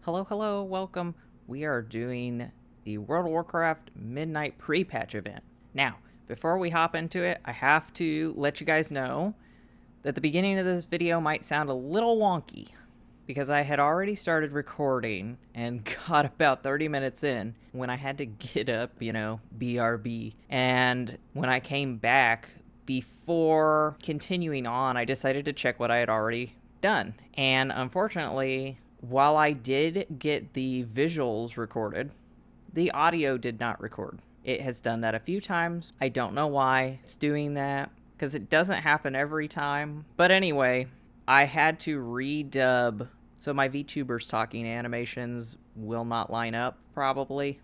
Hello, hello, welcome. We are doing the World of Warcraft Midnight Pre-Patch event. Now, before we hop into it, I have to let you guys know that the beginning of this video might sound a little wonky because I had already started recording and got about 30 minutes in when I had to get up, BRB. And when I came back, before continuing on, I decided to check what I had already done. And unfortunately, while I did get the visuals recorded, the audio did not record. It has done that a few times. I don't know why it's doing that, because it doesn't happen every time. But anyway, I had to redub, so my VTubers talking animations will not line up, probably,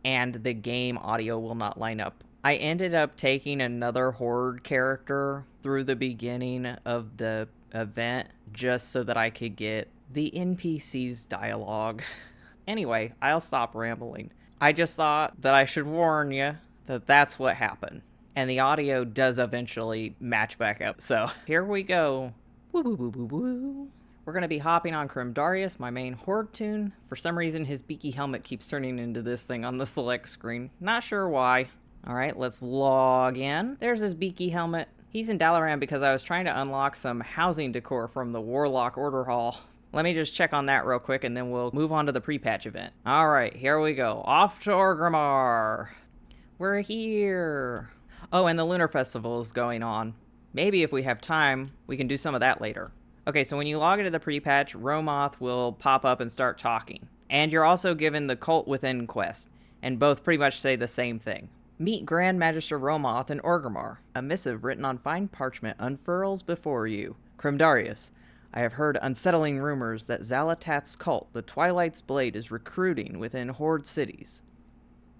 and the game audio will not line up. I ended up taking another Horde character through the beginning of the event just so that I could get the NPC's dialogue. Anyway, I'll stop rambling. I just thought that I should warn you that that's what happened. And the audio does eventually match back up. So here we go. Woo woo woo woo woo. We're going to be hopping on Kremdareas, my main Horde tune. For some reason, his beaky helmet keeps turning into this thing on the select screen. Not sure why. Alright, let's log in. There's his beaky helmet. He's in Dalaran because I was trying to unlock some housing decor from the Warlock order hall. Let me just check on that real quick, and then we'll move on to the pre-patch event. Alright, here we go. Off to Orgrimmar. We're here. Oh, and the Lunar Festival is going on. Maybe if we have time, we can do some of that later. Okay, so when you log into the pre-patch, Romoth will pop up and start talking. And you're also given the Cult Within quest, and both pretty much say the same thing. Meet Grand Magister Romoth in Orgrimmar. A missive written on fine parchment unfurls before you. Kremdareas. I have heard unsettling rumors that Xal'atath's cult, the Twilight's Blade, is recruiting within Horde cities.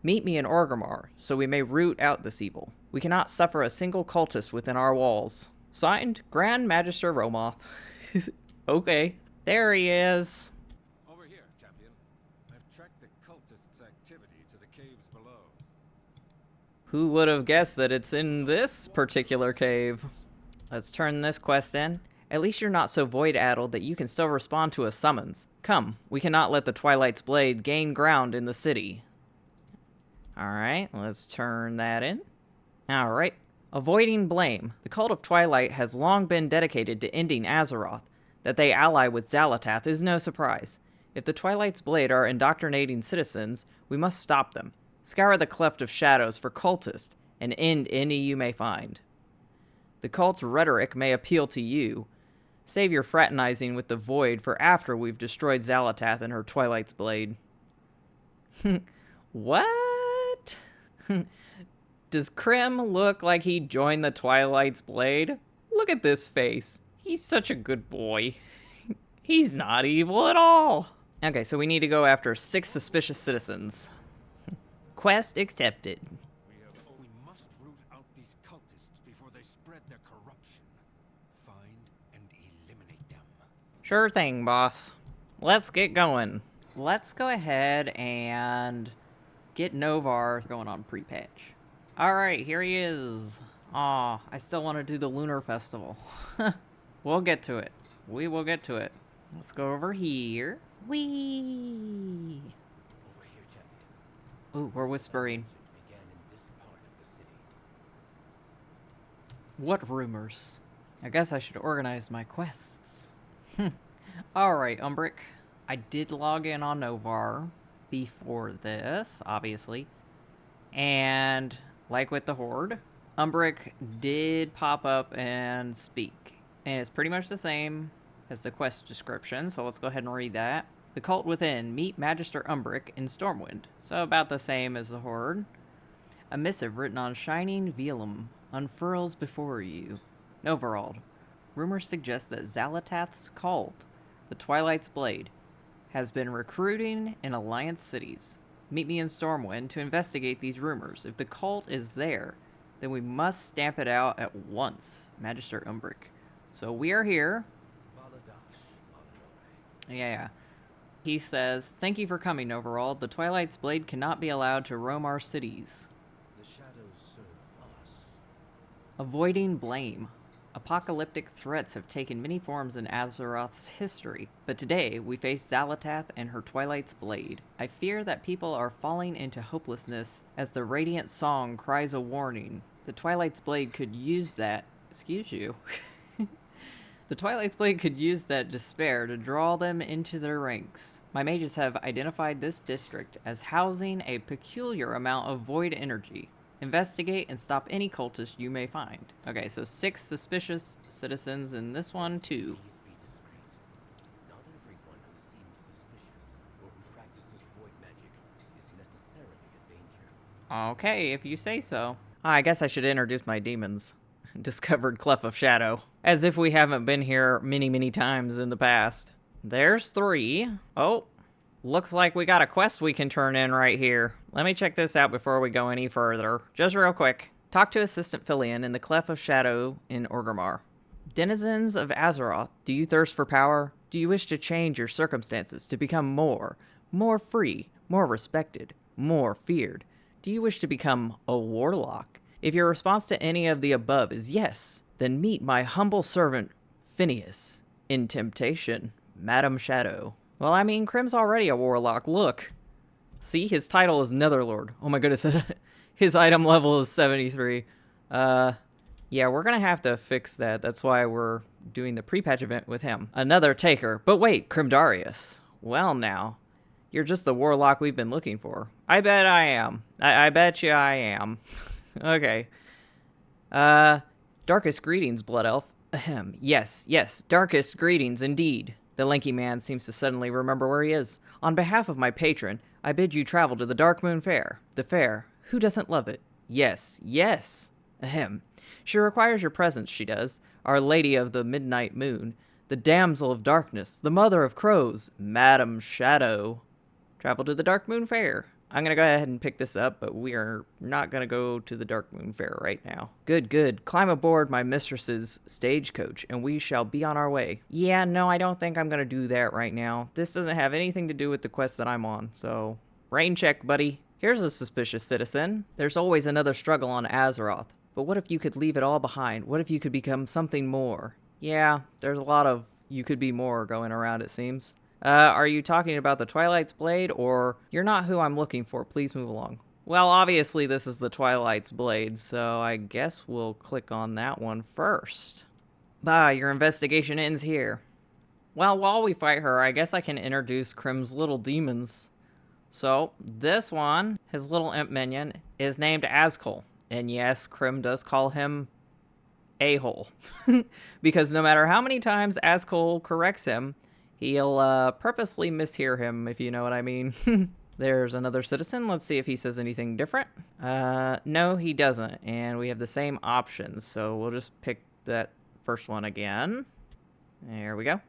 Meet me in Orgrimmar, so we may root out this evil. We cannot suffer a single cultist within our walls. Signed, Grand Magister Romoth. Okay, there he is. Over here, champion. I've tracked the cultists' activity to the caves below. Who would have guessed that it's in this particular cave? Let's turn this quest in. At least you're not so void-addled that you can still respond to a summons. Come, we cannot let the Twilight's Blade gain ground in the city. Alright, let's turn that in. Alright. Avoiding blame. The Cult of Twilight has long been dedicated to ending Azeroth. That they ally with Xal'atath is no surprise. If the Twilight's Blade are indoctrinating citizens, we must stop them. Scour the Cleft of Shadows for cultists, and end any you may find. The cult's rhetoric may appeal to you. Save your fraternizing with the Void for after we've destroyed Xal'atath and her Twilight's Blade. What? Does Krem look like he joined the Twilight's Blade? Look at this face. He's such a good boy. He's not evil at all. Okay, so we need to go after 6 suspicious citizens. Quest accepted. We must root out these cultists before they spread their corruption. Find and eliminate them. Sure thing, boss. Let's get going. Let's go ahead and get Novar going on pre-patch. Alright, here he is. Aw, I still want to do the Lunar Festival. We'll get to it. We will get to it. Let's go over here. Whee! Over here, champion. Ooh, we're whispering. Began in this part of the city. What rumors? I guess I should organize my quests. Alright, Umbric. I did log in on Novar before this, obviously. And, like with the Horde, Umbric did pop up and speak. And it's pretty much the same as the quest description, so let's go ahead and read that. The Cult Within. Meet Magister Umbric in Stormwind. So about the same as the Horde. A missive written on shining velum unfurls before you. Novarald. Rumors suggest that Xal'atath's cult, the Twilight's Blade, has been recruiting in Alliance cities. Meet me in Stormwind to investigate these rumors. If the cult is there, then we must stamp it out at once. Magister Umbric. So we are here. Yeah. He says, thank you for coming, Novarald. The Twilight's Blade cannot be allowed to roam our cities. The shadows serve us. Avoiding blame. Apocalyptic threats have taken many forms in Azeroth's history, but today we face Xal'atath and her Twilight's Blade. I fear that people are falling into hopelessness as the Radiant Song cries a warning. The Twilight's Blade could use that... Excuse you. The Twilight's Blade could use that despair to draw them into their ranks. My mages have identified this district as housing a peculiar amount of void energy. Investigate and stop any cultist you may find. Okay, so 6 suspicious citizens in this one, too. Please be discreet. Not everyone who seems suspicious or who practices void magic is necessarily a danger. Okay, if you say so. I guess I should introduce my demons. Discovered Cleft of Shadow. As if we haven't been here many times in the past. There's 3. Oh, looks like we got a quest we can turn in right here. Let me check this out before we go any further. Just real quick. Talk to Assistant Filion in the Cleft of Shadow in Orgrimmar. Denizens of Azeroth, do you thirst for power? Do you wish to change your circumstances to become more free, more respected, more feared? Do you wish to become a warlock? If your response to any of the above is yes, then meet my humble servant, Phineas, in Temptation, Madam Shadow. Well, I mean, Krem's already a warlock. Look. See, his title is Netherlord. Oh my goodness, his item level is 73. Yeah, we're gonna have to fix that. That's why we're doing the pre-patch event with him. Another taker. But wait, Kremdareas. Well now, you're just the warlock we've been looking for. I bet I am. I bet you I am. Okay. Darkest greetings, Blood Elf. Ahem. Yes, darkest greetings indeed. The lanky man seems to suddenly remember where he is. On behalf of my patron, I bid you travel to the Darkmoon Fair. The fair. Who doesn't love it? Yes. Ahem. She requires your presence, she does. Our Lady of the Midnight Moon. The Damsel of Darkness. The Mother of Crows. Madam Shadow. Travel to the Darkmoon Fair. I'm going to go ahead and pick this up, but we are not going to go to the Darkmoon Fair right now. Good. Climb aboard my mistress's stagecoach, and we shall be on our way. Yeah, no, I don't think I'm going to do that right now. This doesn't have anything to do with the quest that I'm on, so... Rain check, buddy. Here's a suspicious citizen. There's always another struggle on Azeroth. But what if you could leave it all behind? What if you could become something more? Yeah, there's a lot of you could be more going around, it seems. Are you talking about the Twilight's Blade, or you're not who I'm looking for? Please move along. Well, obviously this is the Twilight's Blade, so I guess we'll click on that one first. Your investigation ends here. Well, while we fight her, I guess I can introduce Krem's little demons. So, this one, his little imp minion, is named Azkul. And yes, Krem does call him a-hole. Because no matter how many times Azkul corrects him, he'll purposely mishear him, if you know what I mean. There's another citizen. Let's see if he says anything different. No, he doesn't. And we have the same options, so we'll just pick that first one again. There we go.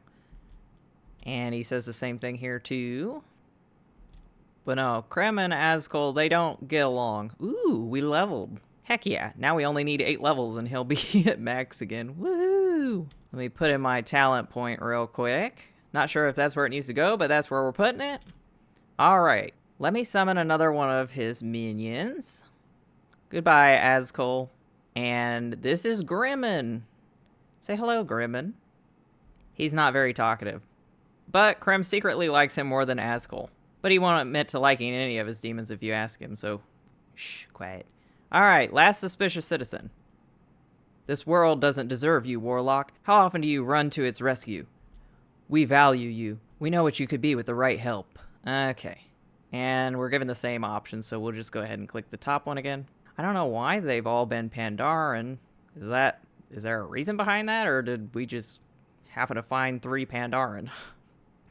And he says the same thing here, too. But no, Krem and Azkul, they don't get along. Ooh, we leveled. Heck yeah. Now we only need 8 levels, and he'll be at max again. Woohoo! Let me put in my talent point real quick. Not sure if that's where it needs to go, but that's where we're putting it. Alright, let me summon another one of his minions. Goodbye, Azkul. And this is Grimmin. Say hello, Grimmin. He's not very talkative. But Krem secretly likes him more than Azkul. But he won't admit to liking any of his demons if you ask him, so shh, quiet. Alright, last suspicious citizen. This world doesn't deserve you, Warlock. How often do you run to its rescue? We value you. We know what you could be with the right help. Okay. And we're given the same options, so we'll just go ahead and click the top one again. I don't know why they've all been Pandaren. Is there a reason behind that, or did we just happen to find 3 Pandaren?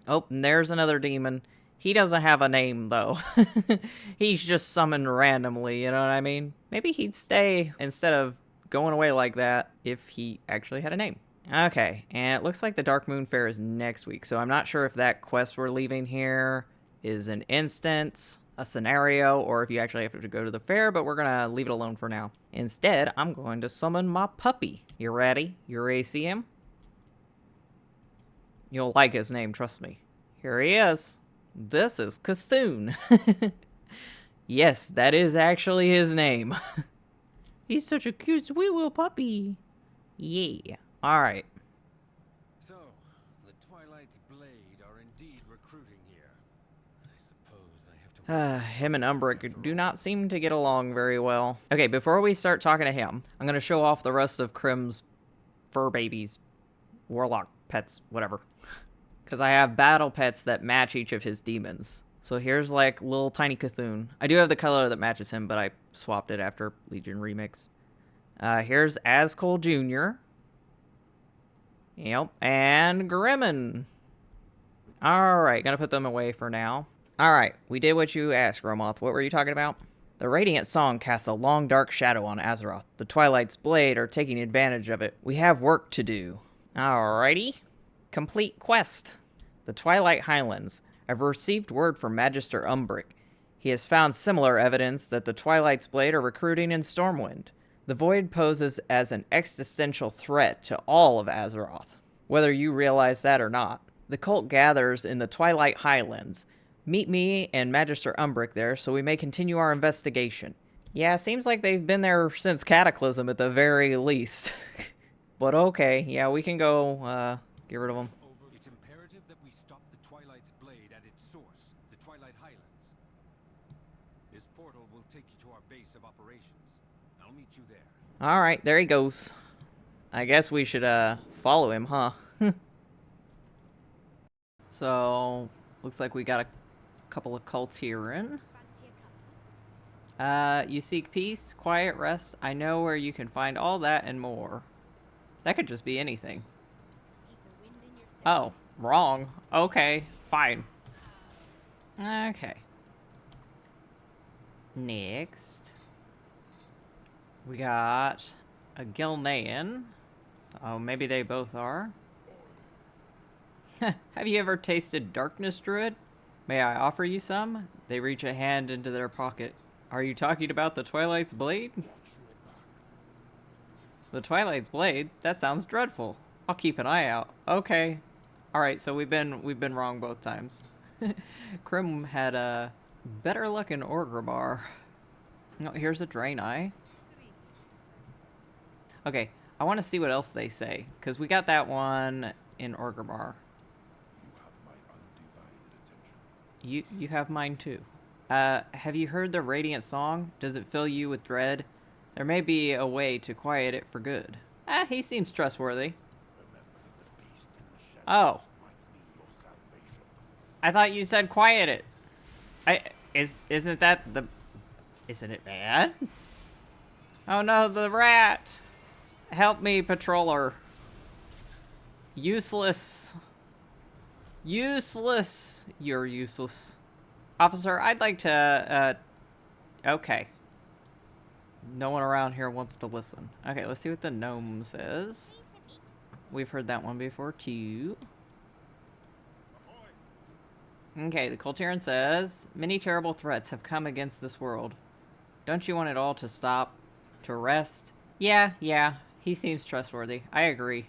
Oh, and there's another demon. He doesn't have a name, though. He's just summoned randomly, you know what I mean? Maybe he'd stay instead of going away like that if he actually had a name. Okay, and it looks like the Darkmoon Fair is next week, so I'm not sure if that quest we're leaving here is an instance, a scenario, or if you actually have to go to the fair, but we're gonna leave it alone for now. Instead, I'm going to summon my puppy. You ready? You ready to see him? You'll like his name, trust me. Here he is. This is Cthulhu. Yes, that is actually his name. He's such a cute sweet little puppy. Yeah. Alright. So, the Twilight's Blade are indeed recruiting here. I suppose I have to... Him and Umbric do not seem to get along very well. Okay, before we start talking to him, I'm going to show off the rest of Krem's fur babies, Warlock pets, whatever. Because I have battle pets that match each of his demons. So here's like little tiny Cthulhu. I do have the color that matches him, but I swapped it after Legion Remix. Here's Azkul Jr. Yep, and Grimmin. Alright, gonna put them away for now. Alright, we did what you asked, Romoth. What were you talking about? The Radiant Song casts a long dark shadow on Azeroth. The Twilight's Blade are taking advantage of it. We have work to do. Alrighty. Complete quest. The Twilight Highlands. I've received word from Magister Umbric. He has found similar evidence that the Twilight's Blade are recruiting in Stormwind. The Void poses as an existential threat to all of Azeroth, whether you realize that or not. The cult gathers in the Twilight Highlands. Meet me and Magister Umbric there so we may continue our investigation. Yeah, seems like they've been there since Cataclysm at the very least. But okay, yeah, we can go, get rid of them. It's imperative that we stop the Twilight's Blade at its source, the Twilight Highlands. This portal will take you to our base of operations. I'll meet you there. Alright, there he goes. I guess we should, follow him, huh? So, looks like we got a couple of cults here in. You seek peace, quiet, rest. I know where you can find all that and more. That could just be anything. Oh, wrong. Okay, fine. Okay. Next. We got a Gilnean. Oh, maybe they both are. Have you ever tasted Darkness, Druid? May I offer you some? They reach a hand into their pocket. Are you talking about the Twilight's Blade? The Twilight's Blade? That sounds dreadful. I'll keep an eye out. Okay. Alright, so we've been wrong both times. Krem had better luck in Orgrimmar. No, here's a Draenei. Okay, I want to see what else they say, because we got that one in Orgrimmar. You have mine too. Have you heard the Radiant Song? Does it fill you with dread? There may be a way to quiet it for good. He seems trustworthy. Oh. I thought you said quiet it. Isn't that the... Isn't it bad? Oh no, the rat! Help me, patroller. Useless. Useless. You're useless. Officer, I'd like to, okay. No one around here wants to listen. Okay, let's see what the gnome says. We've heard that one before, too. Okay, the Coltiran says, many terrible threats have come against this world. Don't you want it all to stop? To rest? Yeah, he seems trustworthy. I agree.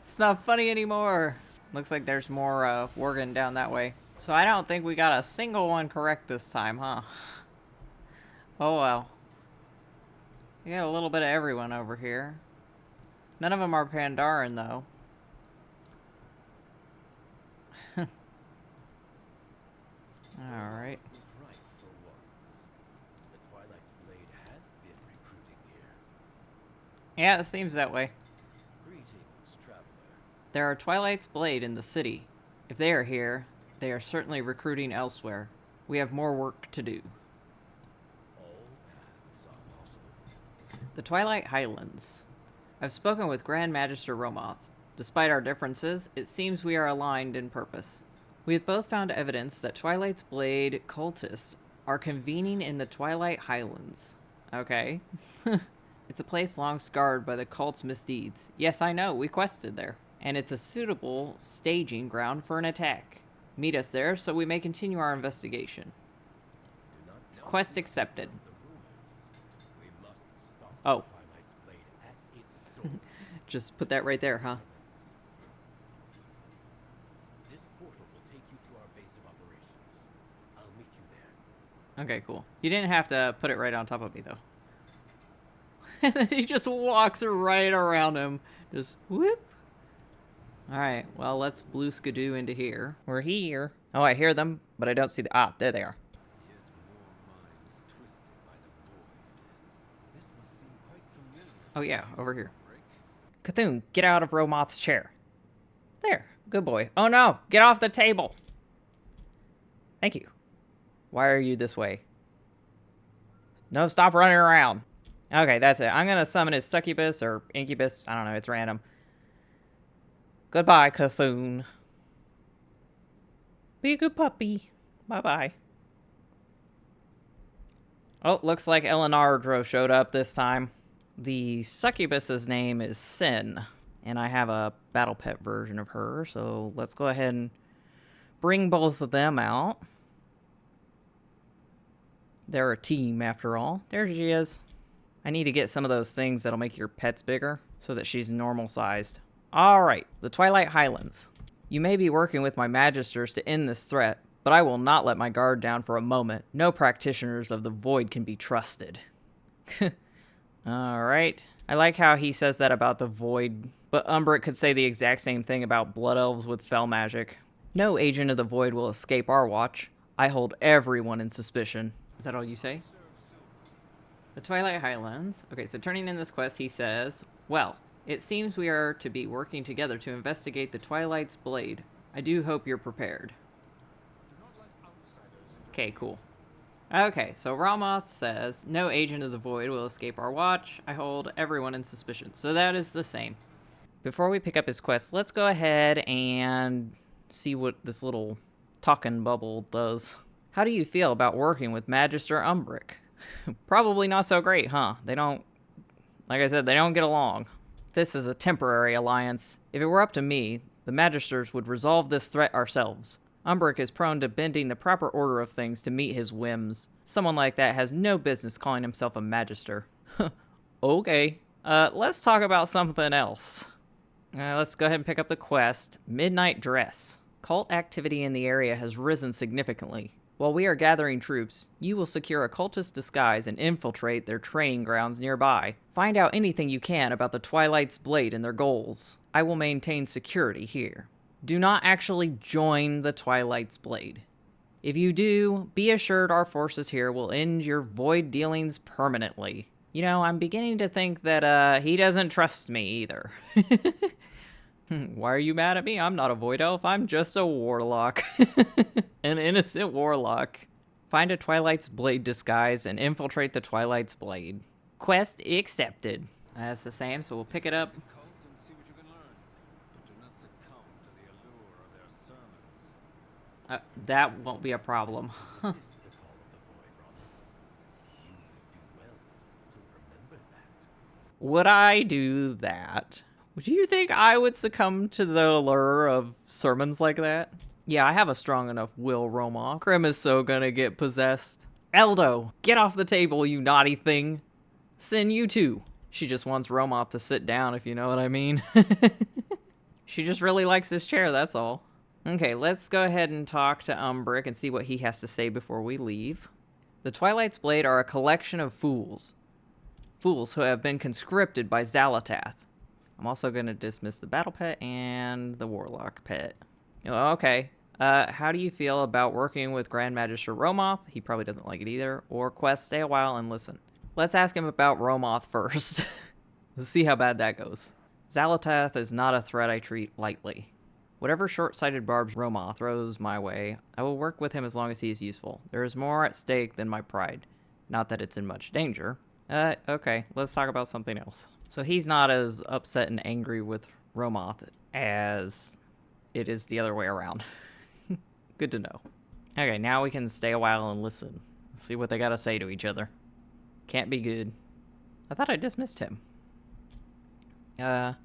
It's not funny anymore. Looks like there's more Worgen down that way. So I don't think we got a single one correct this time, huh? Oh well. We got a little bit of everyone over here. None of them are Pandaren, though. Alright. Yeah, it seems that way. Greetings, traveler. There are Twilight's Blade in the city. If they are here, they are certainly recruiting elsewhere. We have more work to do. All paths are possible. The Twilight Highlands. I've spoken with Grand Magister Romoth. Despite our differences, it seems we are aligned in purpose. We have both found evidence that Twilight's Blade cultists are convening in the Twilight Highlands. Okay. It's a place long scarred by the cult's misdeeds. Yes, I know, we quested there. And it's a suitable staging ground for an attack. Meet us there so we may continue our investigation. Quest accepted. We must stop Oh. Twilight's Blade at its source. Just put that right there, huh? This portal will take you to our base of operations. I'll meet you there. Okay, cool. You didn't have to put it right on top of me, though. And then he just walks right around him. Just whoop. Alright, well, let's blue skidoo into here. We're here. Oh, I hear them, but I don't see the... Ah, there they are. Yet more minds twisted by the void. This must seem quite familiar. Oh, yeah, over here. Umbric. Cthulhu, get out of Romoth's chair. There, good boy. Oh no, get off the table. Thank you. Why are you this way? No, stop running around. Okay, that's it. I'm gonna summon his succubus or incubus. I don't know, it's random. Goodbye, Cthulhu. Be a good puppy. Bye-bye. Oh, looks like Elenardro showed up this time. The succubus's name is Sin, and I have a battle pet version of her, so let's go ahead and bring both of them out. They're a team, after all. There she is. I need to get some of those things that'll make your pets bigger, so that she's normal-sized. Alright, the Twilight Highlands. You may be working with my magisters to end this threat, but I will not let my guard down for a moment. No practitioners of the void can be trusted. Alright. I like how he says that about the void, but Umbric could say the exact same thing about blood elves with fell magic. No agent of the void will escape our watch. I hold everyone in suspicion. Is that all you say? The Twilight Highlands. Okay, so turning in this quest, he says, well, it seems we are to be working together to investigate the Twilight's blade. I do hope you're prepared. Okay, cool. Okay, so Ramoth says, no agent of the void will escape our watch. I hold everyone in suspicion. So that is the same. Before we pick up his quest, let's go ahead and see what this little talking bubble does. How do you feel about working with Magister Umbric? Probably not so great, huh? They don't, like I said, they don't get along. This is a temporary alliance. If it were up to me, the Magisters would resolve this threat ourselves. Umbric is prone to bending the proper order of things to meet his whims. Someone like that has no business calling himself a Magister. Okay. Let's talk about something else. Let's go ahead and pick up the quest. Midnight Dress. Cult activity in the area has risen significantly. While we are gathering troops, you will secure a cultist disguise and infiltrate their training grounds nearby. Find out anything you can about the Twilight's blade and their goals. I will maintain security here. Do not actually join the Twilight's blade. If you do, be assured our forces here will end your void dealings permanently. You know, I'm beginning to think that, he doesn't trust me either. Why are you mad at me? I'm not a void elf, I'm just a warlock. An innocent warlock. Find a Twilight's blade disguise and infiltrate the Twilight's blade. Quest accepted. That's the same, so we'll pick it up. Cult and see what you can learn. But do not succumb to the allure of their sermons. That won't be a problem. The call of the void, Ronald. You would do well to remember that. Would I do that? Do you think I would succumb to the allure of sermons like that? Yeah, I have a strong enough will, Roma. Krem is so gonna get possessed. Eldo, get off the table, you naughty thing. Sin, you too. She just wants Romoth to sit down, if you know what I mean. She just really likes this chair, that's all. Okay, let's go ahead and talk to Umbric and see what he has to say before we leave. The Twilight's Blade are a collection of fools. Fools who have been conscripted by Xalatath. I'm also going to dismiss the battle pet and the warlock pet. Oh, okay. How do you feel about working with Grand Magister Romoth? He probably doesn't like it either. Or quest, stay a while and listen. Let's ask him about Romoth first. Let's see how bad that goes. Xalatath is not a threat I treat lightly. Whatever short-sighted barbs Romoth throws my way, I will work with him as long as he is useful. There is more at stake than my pride. Not that it's in much danger. Okay, let's talk about something else. So he's not as upset and angry with Romoth as it is the other way around. Good to know. Okay, now we can stay a while and listen. See what they gotta say to each other. Can't be good. I thought I dismissed him. Alright,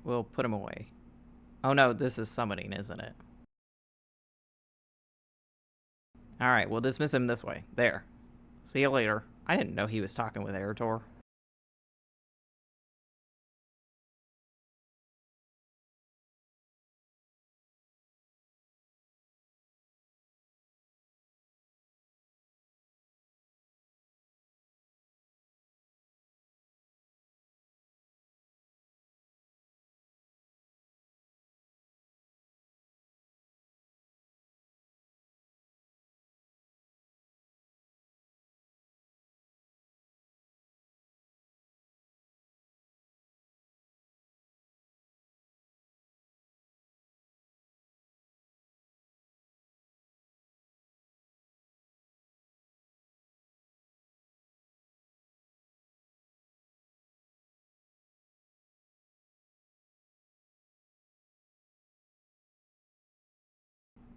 we'll put him away. Oh no, this is summoning, isn't it? Alright, we'll dismiss him this way. There. See you later. I didn't know he was talking with Erator.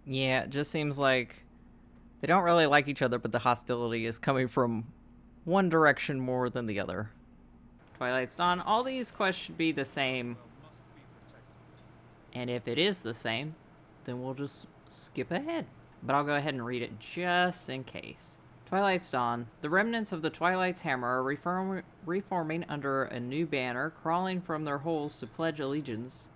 Yeah, it just seems like they don't really like each other, but the hostility is coming from one direction more than the other. Twilight's Dawn, all these quests should be the same. And if it is the same, then we'll just skip ahead. But I'll go ahead and read it just in case. Twilight's Dawn. The remnants of the Twilight's Hammer are reforming under a new banner, crawling from their holes to pledge allegiance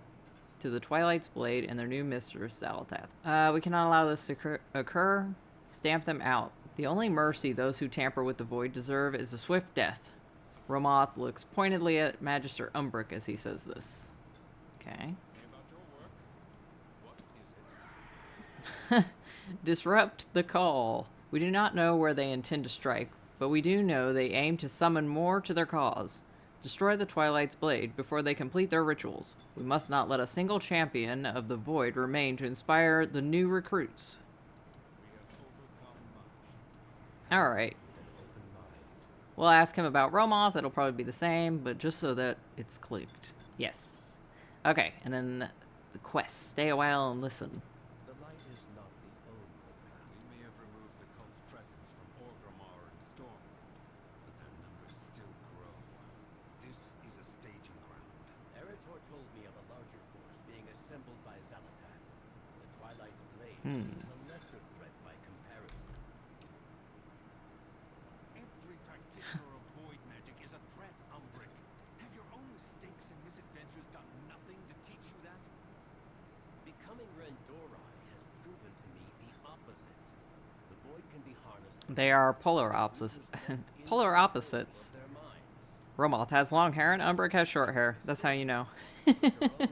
to the Twilight's Blade and their new mistress, Zalatath. We cannot allow this to occur. Stamp them out. The only mercy those who tamper with the Void deserve is a swift death. Romoth looks pointedly at Magister Umbric as he says this. Okay. Disrupt the call. We do not know where they intend to strike, but we do know they aim to summon more to their cause. Destroy the Twilight's Blade before they complete their rituals. We must not let a single champion of the Void remain to inspire the new recruits. Alright. We'll ask him about Romoth. It'll probably be the same, but just so that it's clicked. Yes. Okay, and then the quest. Stay a while and listen. The light is not the only path. We may have removed the cult's presence from Orgrimmar and Stormwind, but their numbers still grow. This is a staging ground. Eretor told me of a larger force being assembled by Zalatath. The Twilight's Blade is a lesser threat by comparison. Every practitioner of void magic is a threat, Umbric. Have your own mistakes and misadventures done nothing to teach you that? Becoming Rendorai has proven to me the opposite. The Void can be harnessed. They are polar opposites. Polar opposites. Their minds. Romoth has long hair and Umbric has short hair. That's how you know. Their own magisters.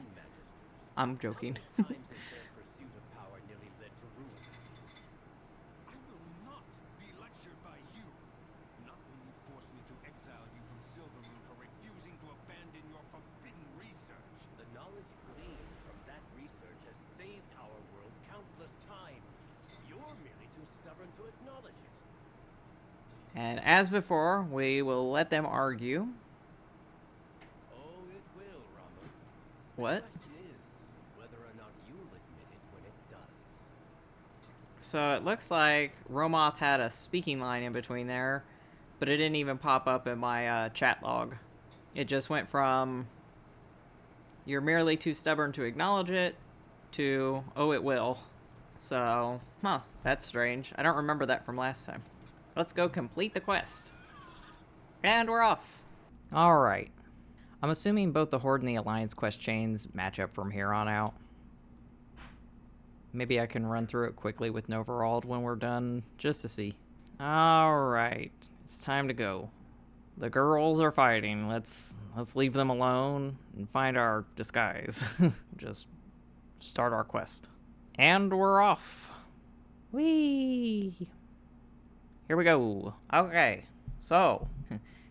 I'm joking. How many times has their pursuit of power nearly led to ruin? I will not be lectured by you. Not when you force me to exile you from Silvermoon for refusing to abandon your forbidden research. The knowledge gleaned from that research has saved our world countless times. You're merely too stubborn to acknowledge it. And as before, we will let them argue. Oh, it will, Ramos. What? The question is whether or not you'll admit it when it does. So it looks like Romoth had a speaking line in between there, but it didn't even pop up in my chat log. It just went from, you're merely too stubborn to acknowledge it, to, oh, it will. So, that's strange. I don't remember that from last time. Let's go complete the quest. And we're off. Alright. I'm assuming both the Horde and the Alliance quest chains match up from here on out. Maybe I can run through it quickly with Noverald when we're done, just to see. Alright. It's time to go. The girls are fighting. Let's leave them alone and find our disguise. Just start our quest. And we're off. Whee! Here we go. Okay, so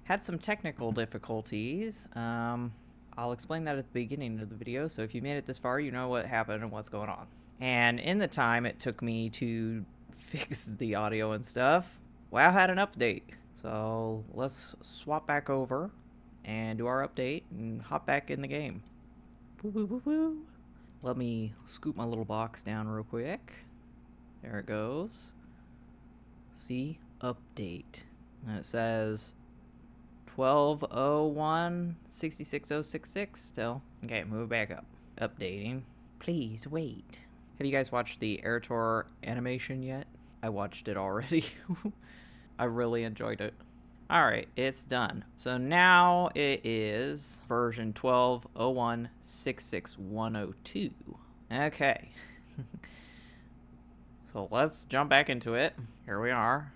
had some technical difficulties. I'll explain that at the beginning of the video, so if you made it this far, you know what happened and what's going on. And in the time it took me to fix the audio and stuff, WoW had an update. So let's swap back over and do our update and hop back in the game. Woo woo woo woo. Let me scoop my little box down real quick. There it goes. See? Update. And it says 1201 66066 still. Okay, move back up. Updating. Please wait. Have you guys watched the Eretor animation yet? I watched it already. I really enjoyed it. Alright, it's done. So now it is version 1201 66102. Okay. So let's jump back into it. Here we are.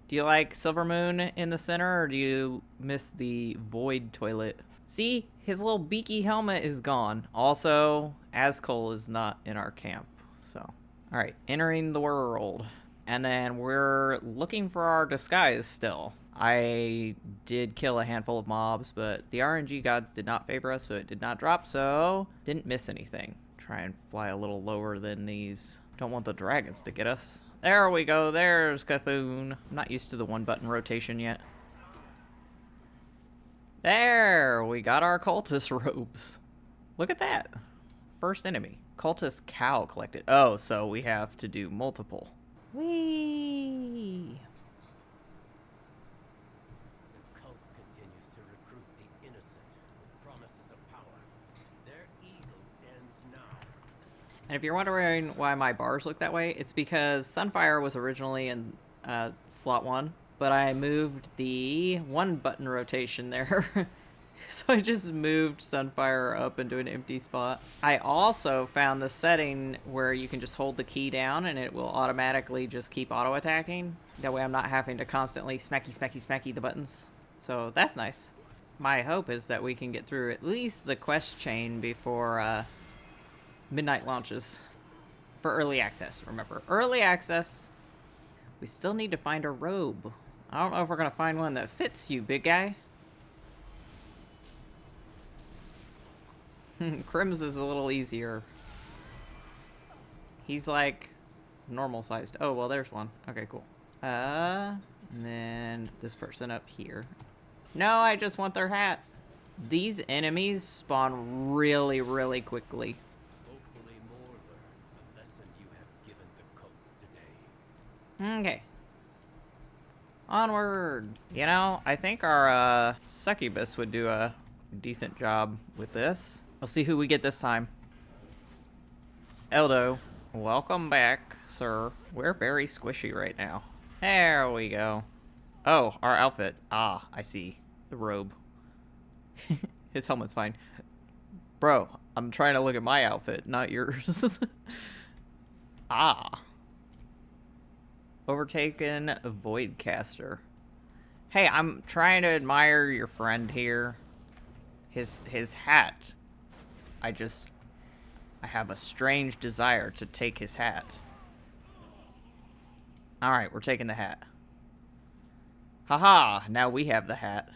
Do you like Silvermoon in the center, or do you miss the Void toilet? See, his little beaky helmet is gone. Also, Azkul is not in our camp. So, alright, entering the world. And then we're looking for our disguise still. I did kill a handful of mobs, but the RNG gods did not favor us, so it did not drop, so didn't miss anything. Try and fly a little lower than these. Don't want the dragons to get us. There we go, there's Cthulhu. I'm not used to the one-button rotation yet. There, we got our cultist robes. Look at that. First enemy. Cultist cow collected. Oh, so we have to do multiple. Whee! The cult continues to recruit the innocent with promises of power. Their evil ends now. And if you're wondering why my bars look that way, it's because Sunfire was originally in slot 1, but I moved the 1 button rotation there. So I just moved Sunfire up into an empty spot. I also found the setting where you can just hold the key down and it will automatically just keep auto-attacking. That way I'm not having to constantly smacky the buttons. So that's nice. My hope is that we can get through at least the quest chain before midnight launches. For early access, remember. Early access. We still need to find a robe. I don't know if we're going to find one that fits you, big guy. Krim's is a little easier. He's like normal sized. Oh, well, there's one. Okay, cool. And then this person up here. No, I just want their hat. These enemies spawn really, really quickly. Hopefully more learn the lesson you have given the cult today. Okay. Onward. You know, I think our succubus would do a decent job with this. Let's see who we get this time. Eldo, welcome back, sir. We're very squishy right now. There we go. Oh, our outfit. Ah, I see. The robe. His helmet's fine. Bro, I'm trying to look at my outfit, not yours. Ah. Overtaken Voidcaster. Hey, I'm trying to admire your friend here. His hat. I have a strange desire to take his hat. Alright, we're taking the hat. Haha, now we have the hat.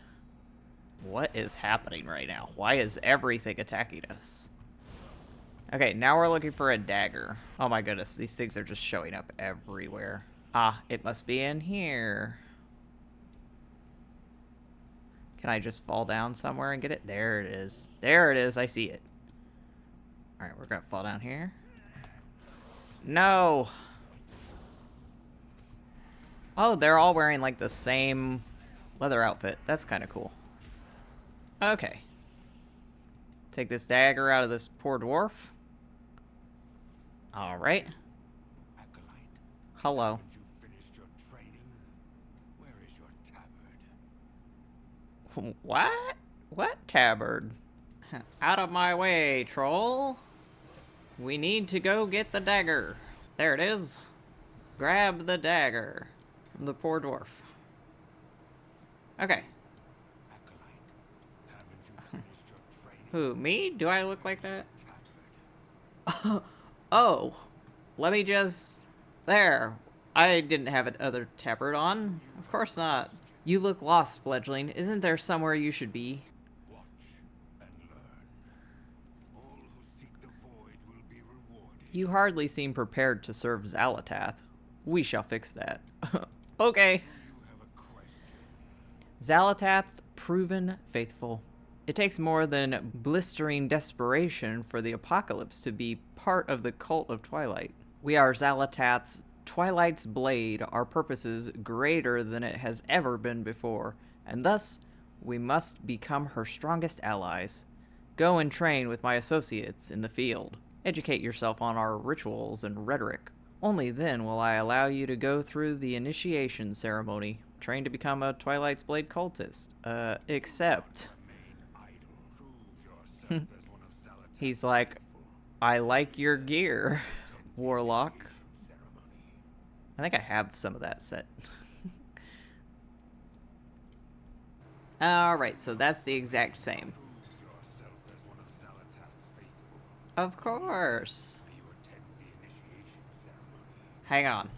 What is happening right now? Why is everything attacking us? Okay, now we're looking for a dagger. Oh my goodness, these things are just showing up everywhere. Ah, it must be in here. Can I just fall down somewhere and get it? There it is. There it is, I see it. Alright, we're gonna fall down here. No! Oh, they're all wearing like the same leather outfit. That's kind of cool. Okay. Take this dagger out of this poor dwarf. Alright. Acolyte, Hello. haven't you finished your training? Where is your tabard? What? What tabard? Out of my way, troll. We need to go get the dagger. There it is. Grab the dagger from the poor dwarf. Okay. Acolyte, haven't you finished your training? Who, me? Do I look like that? Tabard. Oh. Let me just... There. I didn't have an other tabard on. Of course not. You look lost, fledgling. Isn't there somewhere you should be? Watch and learn. All who seek the void will be rewarded. You hardly seem prepared to serve Xalatath. We shall fix that. Okay. You have a question. Xalatath's proven faithful. It takes more than blistering desperation for the apocalypse to be part of the cult of Twilight. We are Xalatath's Twilight's blade, our purpose is greater than it has ever been before, and thus we must become her strongest allies. Go and train with my associates in the field. Educate yourself on our rituals and rhetoric. Only then will I allow you to go through the initiation ceremony. Train to become a Twilight's Blade cultist. Except... Main idol. Prove yourself as one of Xalatath's He's like, I like your gear, Warlock. ceremony. I think I have some of that set. Alright, so that's the exact same. Prove yourself as one of Xalatath's faithful. Of course. May you attend the initiation ceremony. Hang on.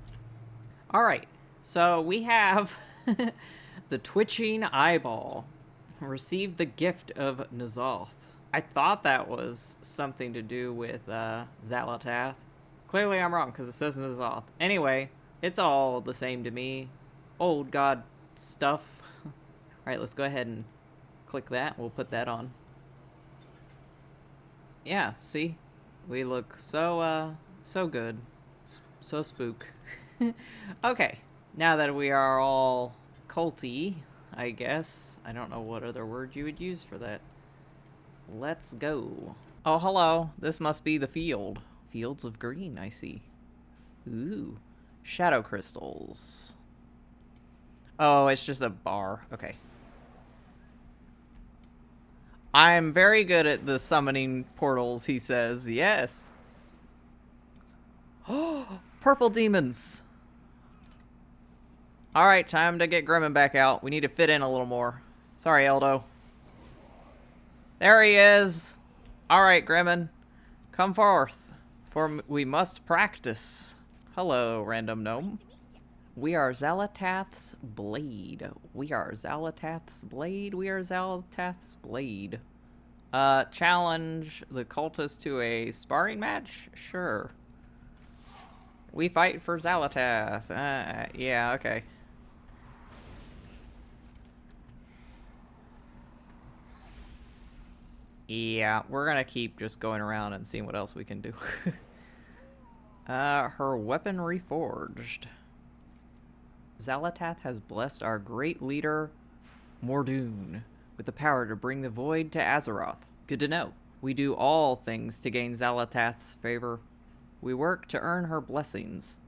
Alright, so we have the Twitching Eyeball. Received the gift of N'Zoth. I thought that was something to do with Xalatath. Clearly I'm wrong, because it says N'Zoth. Anyway, it's all the same to me. Old god stuff. Alright, let's go ahead and click that. We'll put that on. Yeah, see? We look so, so good. So spook. Okay, now that we are all culty, I guess. I don't know what other word you would use for that. Let's go. Oh, hello. This must be the field. Fields of green, I see. Ooh. Shadow crystals. Oh, it's just a bar. Okay. I'm very good at the summoning portals, he says. Yes. Oh, purple demons. Alright, time to get Gremmin back out. We need to fit in a little more. Sorry, Eldo. There he is. Alright, Gremmin. Come forth, for we must practice. Hello, random gnome. We are Xalatath's Blade. We are Xalatath's Blade. We are Xalatath's Blade. Challenge the cultists to a sparring match? Sure. We fight for Xalatath. Yeah, okay. Yeah, we're gonna keep just going around and seeing what else we can do. Her weapon reforged. Xalatath has blessed our great leader, Mordoon, with the power to bring the void to Azeroth. Good to know. We do all things to gain Xalatath's favor. We work to earn her blessings.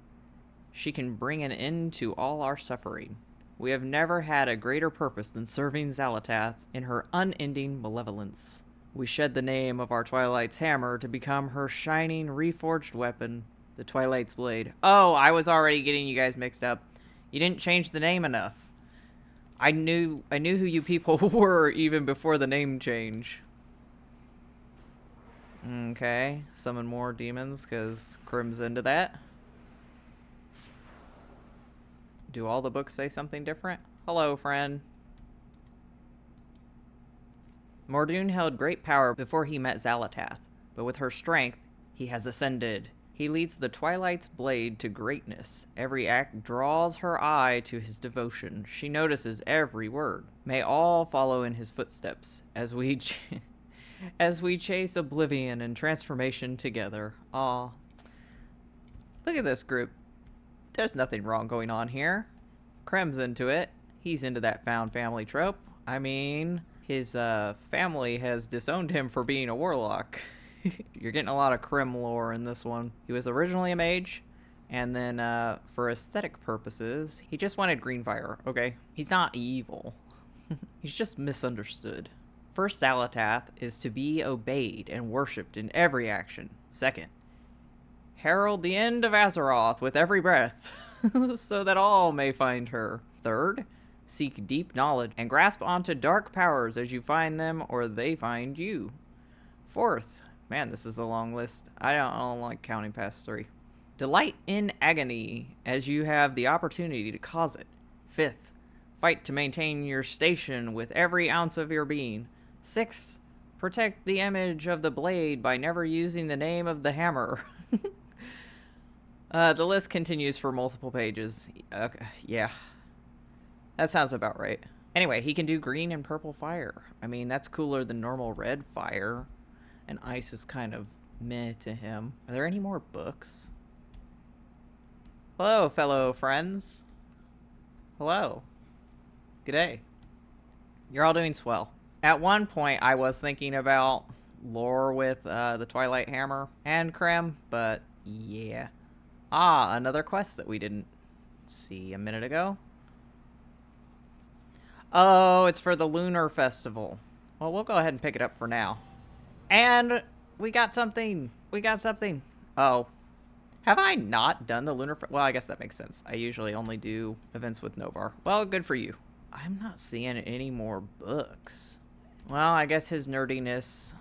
She can bring an end to all our suffering. We have never had a greater purpose than serving Xalatath in her unending malevolence. We shed the name of our Twilight's hammer to become her shining, reforged weapon, the Twilight's blade. Oh, I was already getting you guys mixed up. You didn't change the name enough. I knew who you people were even before the name change. Okay, summon more demons because Krim's into that. Do all the books say something different? Hello, friend. Mordoon held great power before he met Xalatath, but with her strength, he has ascended. He leads the Twilight's blade to greatness. Every act draws her eye to his devotion. She notices every word. May all follow in his footsteps as we as we chase oblivion and transformation together. Aw. Look at this group. There's nothing wrong going on here. Krem's into it. He's into that found family trope. I mean, his family has disowned him for being a warlock. You're getting a lot of Krem lore in this one. He was originally a mage, and then for aesthetic purposes, he just wanted green fire, okay? He's not evil. He's just misunderstood. First, Xalatath is to be obeyed and worshipped in every action. Second, herald the end of Azeroth with every breath, so that all may find her. Third, seek deep knowledge and grasp onto dark powers as you find them or they find you. Fourth, man, this is a long list. I don't like counting past 3. Delight in agony as you have the opportunity to cause it. Fifth, fight to maintain your station with every ounce of your being. Sixth, protect the image of the blade by never using the name of the hammer. The list continues for multiple pages. Okay, yeah. That sounds about right. Anyway, he can do green and purple fire. I mean, that's cooler than normal red fire. And ice is kind of meh to him. Are there any more books? Hello, fellow friends. Hello. G'day. You're all doing swell. At one point, I was thinking about lore with the Twilight Hammer and Krem, but yeah. Ah, another quest that we didn't see a minute ago. Oh, it's for the Lunar Festival. Well, we'll go ahead and pick it up for now. And we got something. We got something. Oh. Have I not done the Lunar Well, I guess that makes sense. I usually only do events with Novar. Well, good for you. I'm not seeing any more books. Well, I guess his nerdiness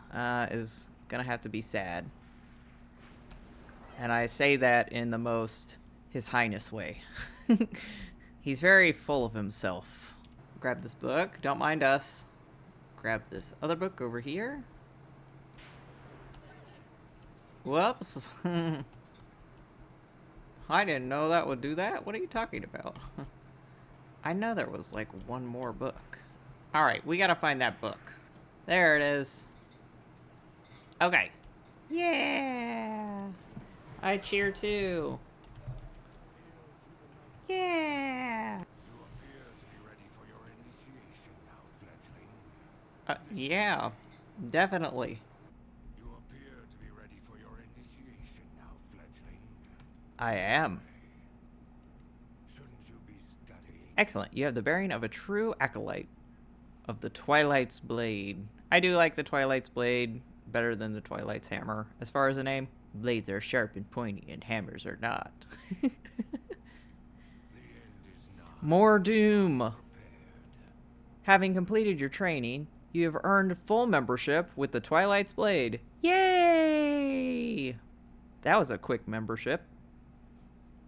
is gonna have to be sad. And I say that in the most His Highness way. He's very full of himself. Grab this book. Don't mind us. Grab this other book over here. Whoops. I didn't know that would do that. What are you talking about? I know there was like one more book. Alright, we gotta find that book. There it is. Okay. Yeah! I cheer too. Yeah. You appear to be ready for your initiation now, fledgling. Yeah, definitely. You appear to be ready for your initiation now, fledgling. I am. Shouldn't you be studying? Excellent. You have the bearing of a true acolyte of the Twilight's Blade. I do like the Twilight's Blade better than the Twilight's Hammer. As far as the name, blades are sharp and pointy, and hammers are not. The end is not More doom. prepared. Having completed your training, you have earned full membership with the Twilight's Blade. Yay! That was a quick membership.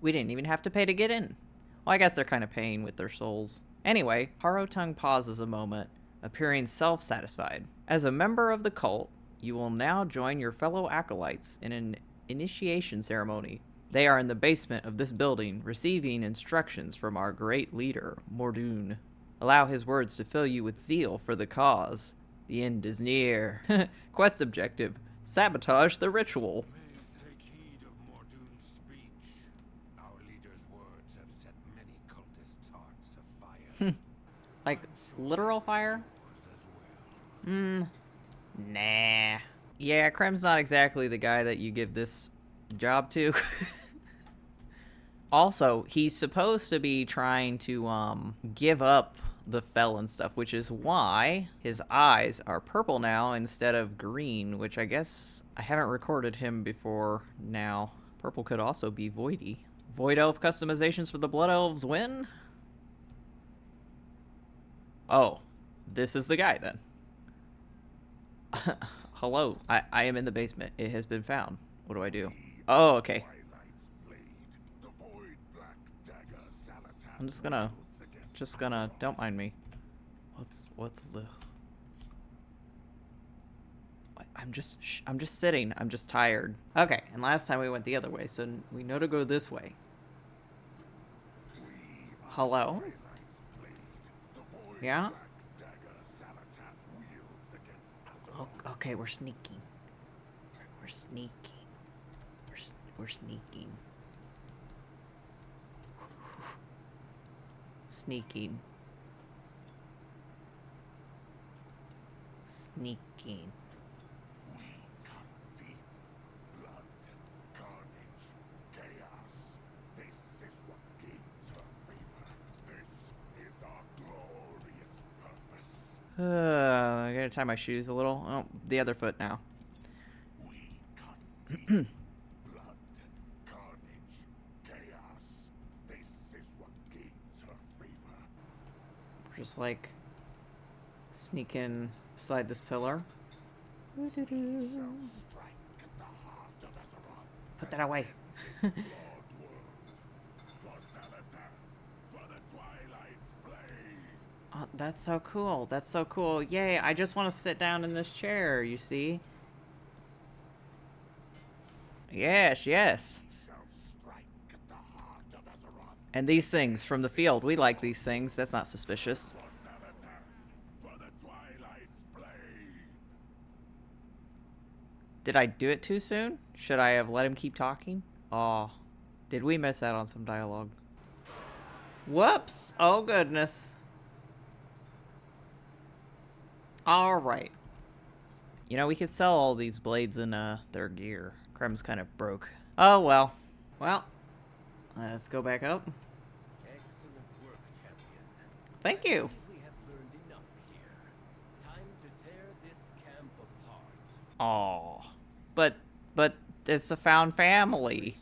We didn't even have to pay to get in. Well, I guess they're kind of paying with their souls. Anyway, Harotung pauses a moment, appearing self-satisfied. As a member of the cult, you will now join your fellow acolytes in an initiation ceremony. They are in the basement of this building, receiving instructions from our great leader, Mordoon. Allow his words to fill you with zeal for the cause. The end is near. Quest objective: sabotage the ritual. Please take heed of Mordoon's speech. Our leader's words have set many cultists' hearts afire. Like, literal fire? Yours as well. Nah. Yeah, Krem's not exactly the guy that you give this job to. Also, he's supposed to be trying to, give up the felon stuff, which is why his eyes are purple now instead of green, which I guess I haven't recorded him before now. Purple could also be voidy. Void Elf customizations for the Blood Elves win? Oh, this is the guy then. Hello, I am in the basement. It has been found. What do I do? Oh, okay. I'm just gonna, don't mind me. What's this? I'm just sitting. I'm just tired. Okay, and last time we went the other way, so we know to go this way. Hello? Yeah? Okay, we're sneaking. We're sneaking. We're sneaking. Sneaking. Sneaking. I gotta tie my shoes a little. Oh, the other foot now. We're just like sneaking beside this pillar. Put that away. Oh, that's so cool. That's so cool. Yay, I just want to sit down in this chair, you see? Yes, yes. And these things from the field. We like these things. That's not suspicious. Did I do it too soon? Should I have let him keep talking? Oh, did we miss out on some dialogue? Whoops. Oh, goodness. Alright. You know, we could sell all these blades in their gear. Krem's kind of broke. Oh, well. Well, let's go back up. Excellent work, champion. Thank you. We have learned enough here. Time to tear this camp apart. Aw. But it's a found family.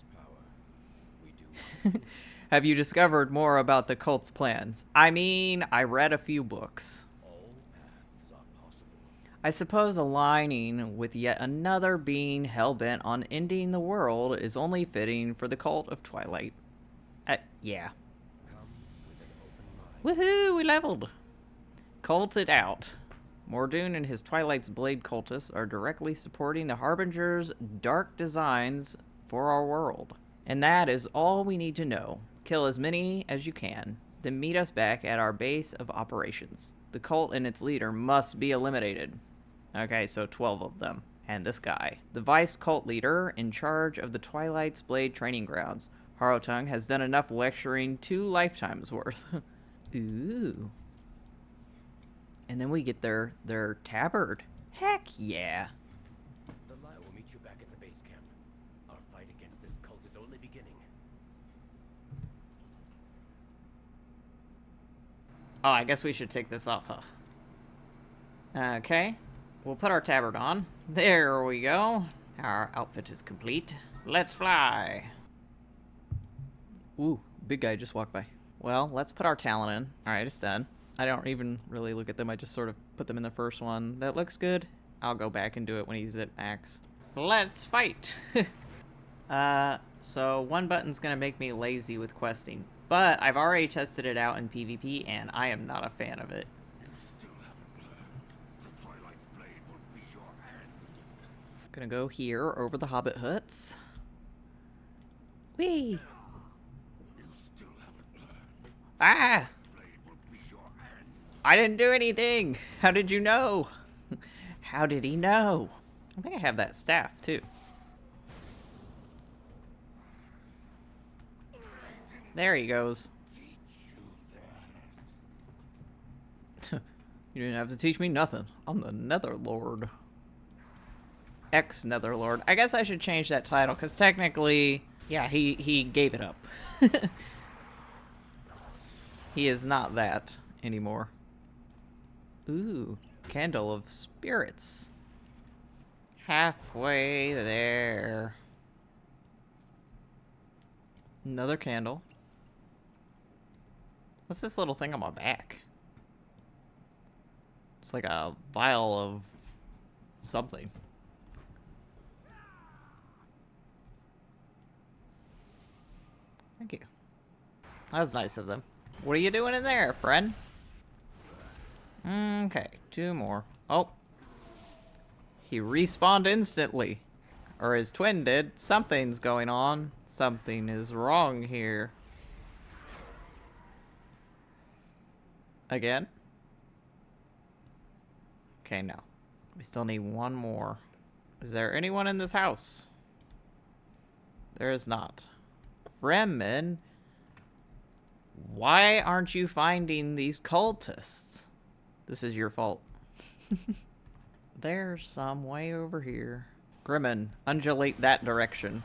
Have you discovered more about the cult's plans? I mean, I read a few books. I suppose aligning with yet another being hell-bent on ending the world is only fitting for the cult of Twilight. Yeah. Woohoo, we leveled. Culted out. Mordoon and his Twilight's Blade cultists are directly supporting the Harbinger's dark designs for our world. And that is all we need to know. Kill as many as you can, then meet us back at our base of operations. The cult and its leader must be eliminated. Okay, so 12 of them. And this guy, the vice cult leader in charge of the Twilight's Blade training grounds. Harrowtongue has done enough lecturing 2 lifetimes worth. Ooh. And then we get their tabard. Heck yeah. The lie will meet you back at the base camp. Our fight against this cult is only beginning. Oh, I guess we should take this off, huh? Okay. We'll put our tabard on. There we go. Our outfit is complete. Let's fly. Ooh, big guy just walked by. Well, let's put our talent in. Alright, it's done. I don't even really look at them. I just sort of put them in the first one. That looks good. I'll go back and do it when he's at max. Let's fight! So one button's gonna make me lazy with questing. But I've already tested it out in PvP, and I am not a fan of it. You still haven't learned. The Twilight's blade will be your hand. Gonna go here, over the hobbit huts. Whee! You still haven't learned. Ah! The blade will be your hand. I didn't do anything! How did you know? How did he know? I think I have that staff, too. There he goes. You didn't have to teach me nothing. I'm the Netherlord. Ex-Netherlord. I guess I should change that title, because technically, yeah, he gave it up. He is not that anymore. Ooh, Candle of Spirits. Halfway there. Another candle. What's this little thing on my back? It's like a vial of something. Thank you. That was nice of them. What are you doing in there, friend? Okay, 2 more. Oh. He respawned instantly. Or his twin did. Something's going on. Something is wrong here. Again? Okay, no. We still need 1 more. Is there anyone in this house? There is not. Fremen? Why aren't you finding these cultists? This is your fault. There's some way over here. Grimmin, undulate that direction.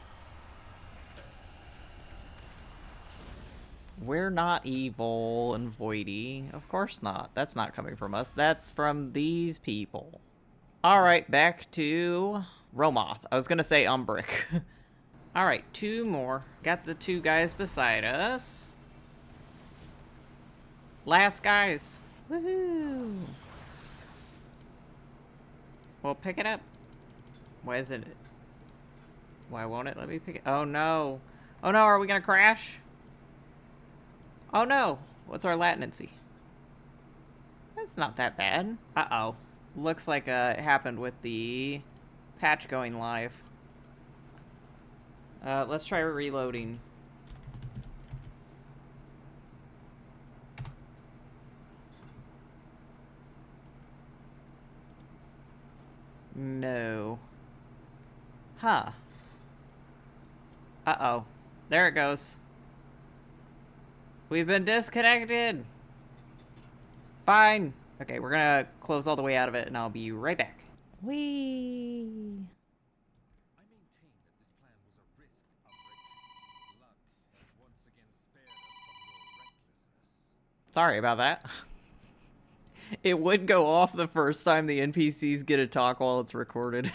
We're not evil and voidy. Of course not. That's not coming from us. That's from these people. Alright, back to Romoth. I was gonna say Umbric. Alright, 2 more. Got the 2 guys beside us. Last guys. Woohoo! Well, pick it up. Why isn't it? Why won't it let me pick it? Oh no. Oh no, are we gonna crash? Oh no. What's our latency? That's not that bad. Uh-oh. Looks like it happened with the patch going live. Let's try reloading. No. Huh. Uh-oh. There it goes. We've been disconnected. Fine. Okay, we're gonna close all the way out of it, and I'll be right back. Whee! I maintain that this plan was a risk, Umbric. Luck has once again spared us from your recklessness. Sorry about that. It would go off the first time the NPCs get to talk while it's recorded.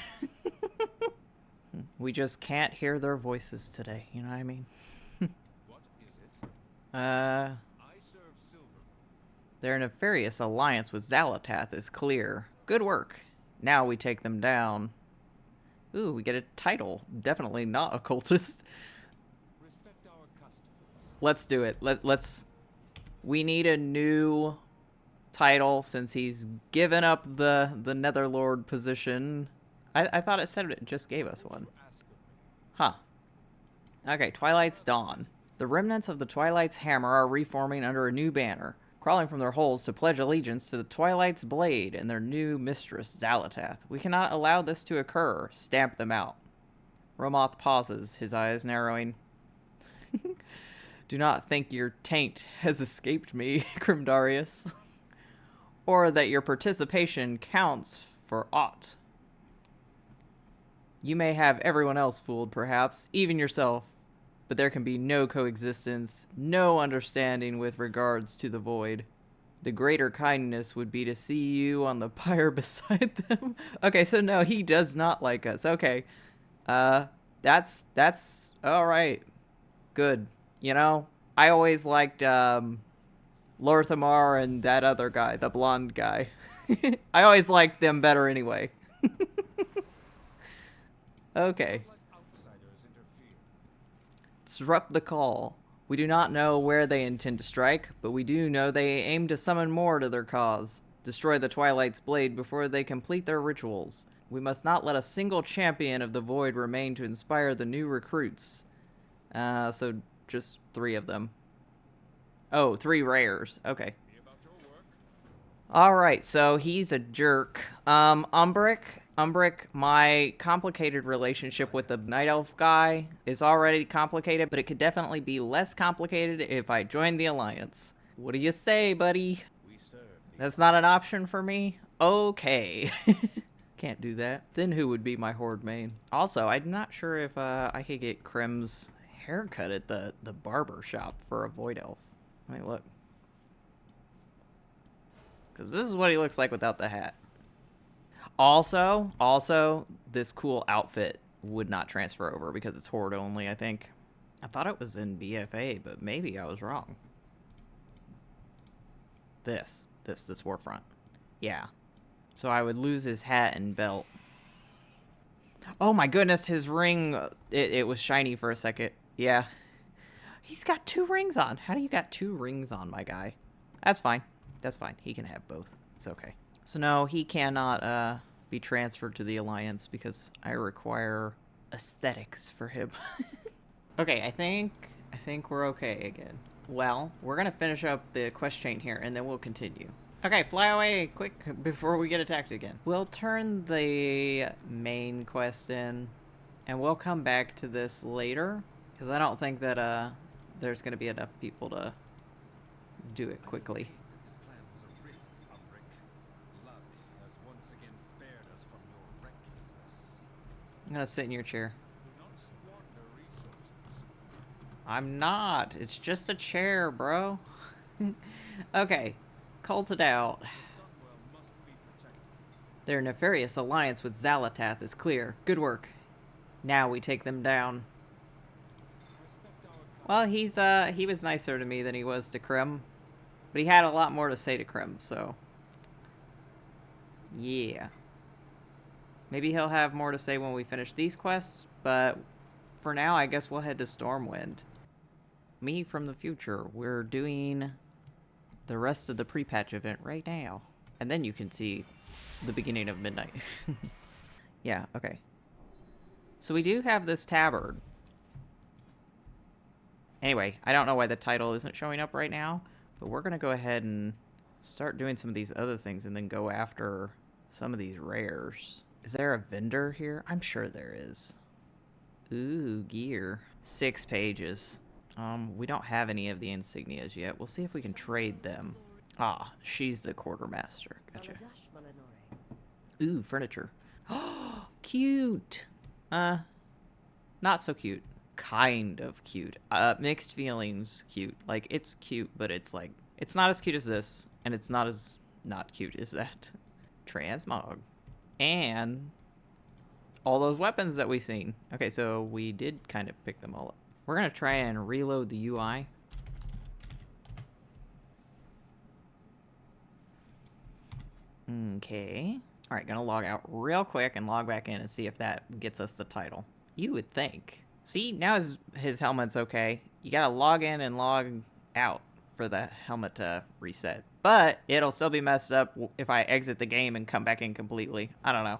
We just can't hear their voices today, you know what I mean? What is it? I serve silver. Their nefarious alliance with Xalatath is clear. Good work. Now we take them down. Ooh, we get a title. Definitely not a cultist. Respect our customs. Let's do it. Let's... We need a new title since he's given up the Netherlord position. I thought it said it just gave us one. Huh. Okay, Twilight's Dawn. The remnants of the Twilight's hammer are reforming under a new banner. crawling from their holes to pledge allegiance to the Twilight's Blade and their new mistress, Xalatath. We cannot allow this to occur. Stamp them out. Romoth pauses, his eyes narrowing. Do not think your taint has escaped me, Kremdareas. Or that your participation counts for aught. You may have everyone else fooled, perhaps, even yourself, but there can be no coexistence, no understanding with regards to the void. The greater kindness would be to see you on the pyre beside them. Okay, so no, he does not like us. Okay. That's all right. Good. You know, I always liked Lorthamar and that other guy, the blonde guy. I always liked them better anyway. Okay. Disrupt the call. We do not know where they intend to strike, but we do know they aim to summon more to their cause. Destroy the Twilight's Blade before they complete their rituals. We must not let a single champion of the Void remain to inspire the new recruits. So just 3 of them. Oh, 3 rares. Okay. Alright, so he's a jerk. Umbric, my complicated relationship with the Night Elf guy is already complicated, but it could definitely be less complicated if I joined the Alliance. What do you say, buddy? That's not an option for me? Okay. Can't do that. Then who would be my Horde main? Also, I'm not sure if I could get Krem's haircut at the barber shop for a Void Elf. Let me look. Because this is what he looks like without the hat. Also, this cool outfit would not transfer over because it's Horde only, I think. I thought it was in BFA, but maybe I was wrong. This Warfront. Yeah. So I would lose his hat and belt. Oh my goodness, his ring, it was shiny for a second. Yeah. He's got 2 rings on. How do you got 2 rings on, my guy? That's fine. That's fine. He can have both. It's okay. So no, he cannot be transferred to the Alliance because I require aesthetics for him. Okay, I think we're okay again. Well, we're gonna finish up the quest chain here and then we'll continue. Okay, fly away quick before we get attacked again. We'll turn the main quest in and we'll come back to this later because I don't think that there's gonna be enough people to do it quickly. I'm gonna sit in your chair. I'm not. It's just a chair, bro. Okay. Cult it out. Their nefarious alliance with Xalatath is clear. Good work. Now we take them down. Well, he was nicer to me than he was to Krem. But he had a lot more to say to Krem, so. Yeah. Maybe he'll have more to say when we finish these quests, but for now, I guess we'll head to Stormwind. Me from the future. We're doing the rest of the pre-patch event right now. And then you can see the beginning of midnight. Yeah, okay. So we do have this tabard. Anyway, I don't know why the title isn't showing up right now, but we're going to go ahead and start doing some of these other things and then go after some of these rares. Is there a vendor here? I'm sure there is. Ooh, gear. 6 pages. We don't have any of the insignias yet. We'll see if we can trade them. Ah, she's the quartermaster. Gotcha. Ooh, furniture. Oh, cute. Not so cute. Kind of cute. Mixed feelings cute. Like, it's cute, but it's like, it's not as cute as this, and it's not as not cute as that. Transmog. And all those weapons that we've seen. Okay, so we did kind of pick them all up. We're going to try and reload the UI. Okay. All right, going to log out real quick and log back in and see if that gets us the title. You would think. See, now his helmet's okay. You got to log in and log out for the helmet to reset. But it'll still be messed up if I exit the game and come back in completely. I don't know.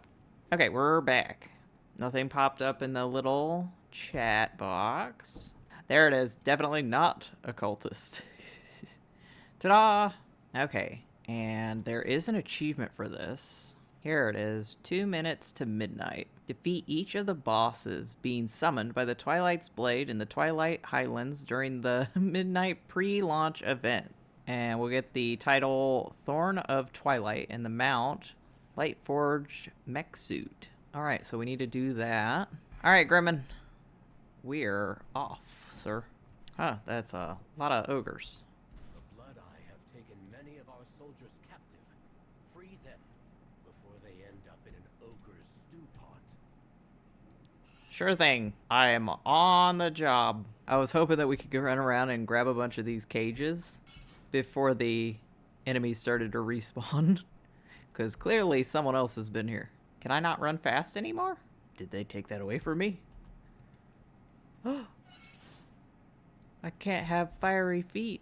Okay, we're back. Nothing popped up in the little chat box. There it is. Definitely not a cultist. Ta-da! Okay, and there is an achievement for this. Here it is, 2 minutes to midnight. Defeat each of the bosses being summoned by the Twilight's Blade in the Twilight Highlands during the midnight pre-launch event. And we'll get the title Thorn of Twilight and the mount Lightforged Mech Suit. Alright, so we need to do that. Alright, Grimmin. We're off, sir. Huh, that's a lot of ogres. The Blood Eye have taken many of our soldiers captive. Free them before they end up in an ogre's stew pot. Sure thing. I am on the job. I was hoping that we could go run around and grab a bunch of these cages before the enemies started to respawn. Because clearly someone else has been here. Can I not run fast anymore? Did they take that away from me? I can't have fiery feet.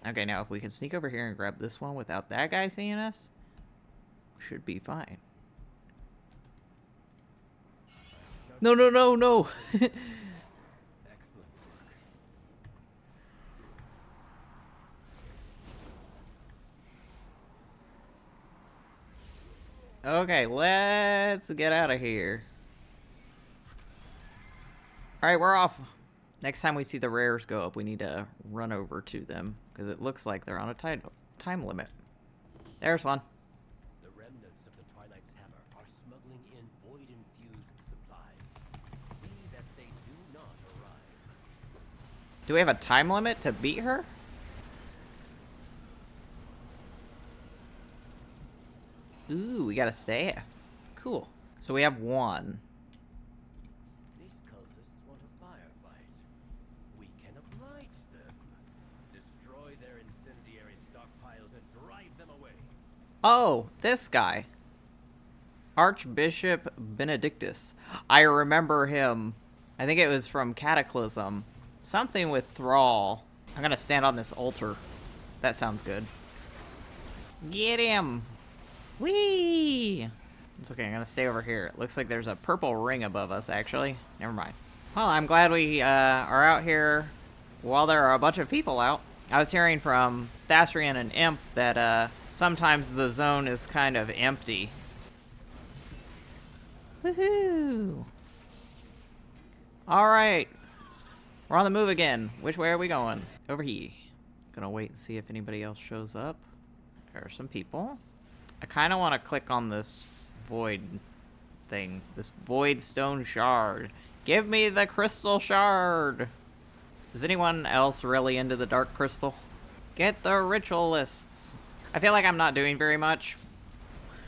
Okay, now if we can sneak over here and grab this one without that guy seeing us, we should be fine. No, no, no, no! Excellent work. Okay, let's get out of here. Alright, we're off. Next time we see the rares go up, we need to run over to them, because it looks like they're on a time limit. There's one. The remnants of the Twilight's Hammer are smuggling in void-infused supplies. See that they do not arrive. Do we have a time limit to beat her? Ooh, we got a staff. Cool. So we have one. These cultists want a firefight. We can oblige them. Destroy their incendiary stockpiles and drive them away. Oh, this guy. Archbishop Benedictus. I remember him. I think it was from Cataclysm. Something with Thrall. I'm gonna stand on this altar. That sounds good. Get him! Whee! It's okay, I'm gonna stay over here. It looks like there's a purple ring above us, actually. Never mind. Well, I'm glad we are out here while there are a bunch of people out. I was hearing from Thasrian and Imp that sometimes the zone is kind of empty. Woohoo! Alright. We're on the move again. Which way are we going? Over here. Gonna wait and see if anybody else shows up. There are some people. I kind of want to click on this void thing. This void stone shard. Give me the crystal shard! Is anyone else really into the dark crystal? Get the ritualists! I feel like I'm not doing very much.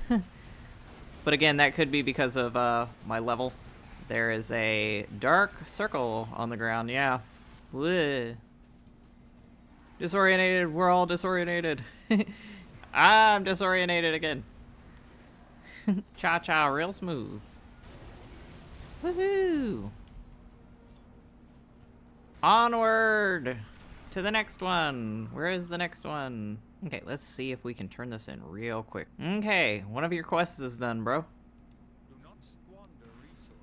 But again, that could be because of my level. There is a dark circle on the ground, yeah. Whoa. Disorientated, we're all disorientated. I'm disorientated again. Cha-cha, real smooth. Woohoo! Onward! To the next one. Where is the next one? Okay, let's see if we can turn this in real quick. Okay, one of your quests is done, bro. Do not squander resources.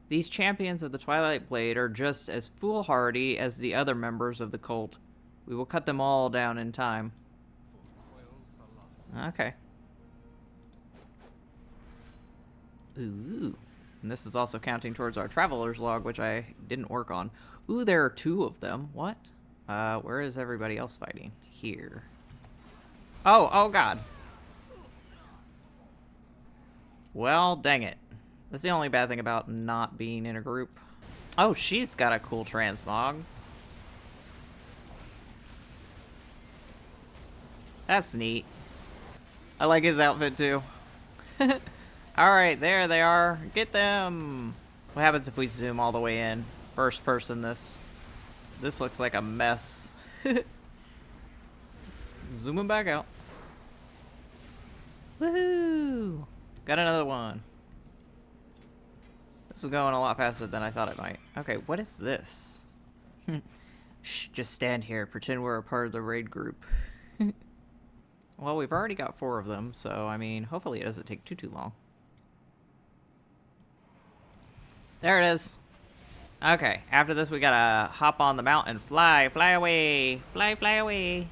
These champions of the Twilight Blade are just as foolhardy as the other members of the cult. We will cut them all down in time. Okay. Ooh. And this is also counting towards our traveler's log, which I didn't work on. Ooh, there are 2 of them. What? Where is everybody else fighting? Here. Oh god. Well, dang it. That's the only bad thing about not being in a group. Oh, she's got a cool transmog. That's neat. I like his outfit too. Alright, there they are. Get them! What happens if we zoom all the way in? First person this. This looks like a mess. Zooming back out. Woohoo! Got another one. This is going a lot faster than I thought it might. Okay, what is this? Shh, just stand here. Pretend we're a part of the raid group. Well, we've already got 4 of them, so, I mean, hopefully it doesn't take too long. There it is. Okay, after this we gotta hop on the mountain, fly away, fly away.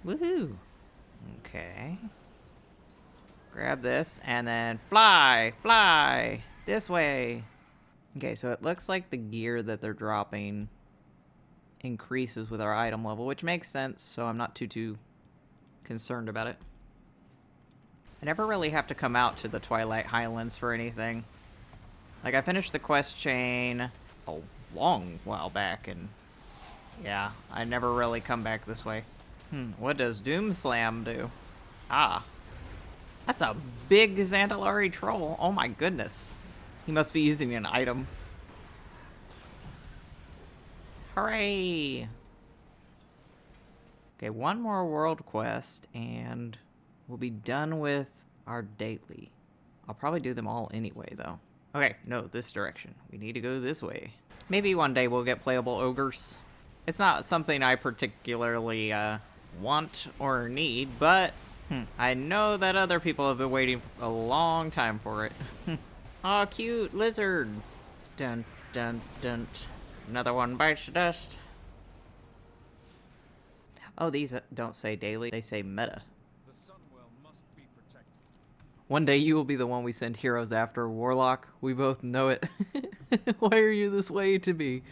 Woohoo! Okay. Grab this, and then fly! Fly! This way! Okay, so it looks like the gear that they're dropping increases with our item level, which makes sense, so I'm not too concerned about it. I never really have to come out to the Twilight Highlands for anything. Like, I finished the quest chain a long while back, and yeah, I never really come back this way. What does Doom Slam do? Ah. That's a big Zandalari troll. Oh my goodness. He must be using an item. Hooray! Okay, one more world quest, and we'll be done with our daily. I'll probably do them all anyway, though. Okay, no, this direction. We need to go this way. Maybe one day we'll get playable ogres. It's not something I particularly want or need, but I know that other people have been waiting a long time for it. Aw, cute lizard. Dun, dun, dun. Another one bites the dust. Oh, these don't say daily, they say meta. The Sunwell must be protected. One day you will be the one we send heroes after, Warlock. We both know it. Why are you this way to me?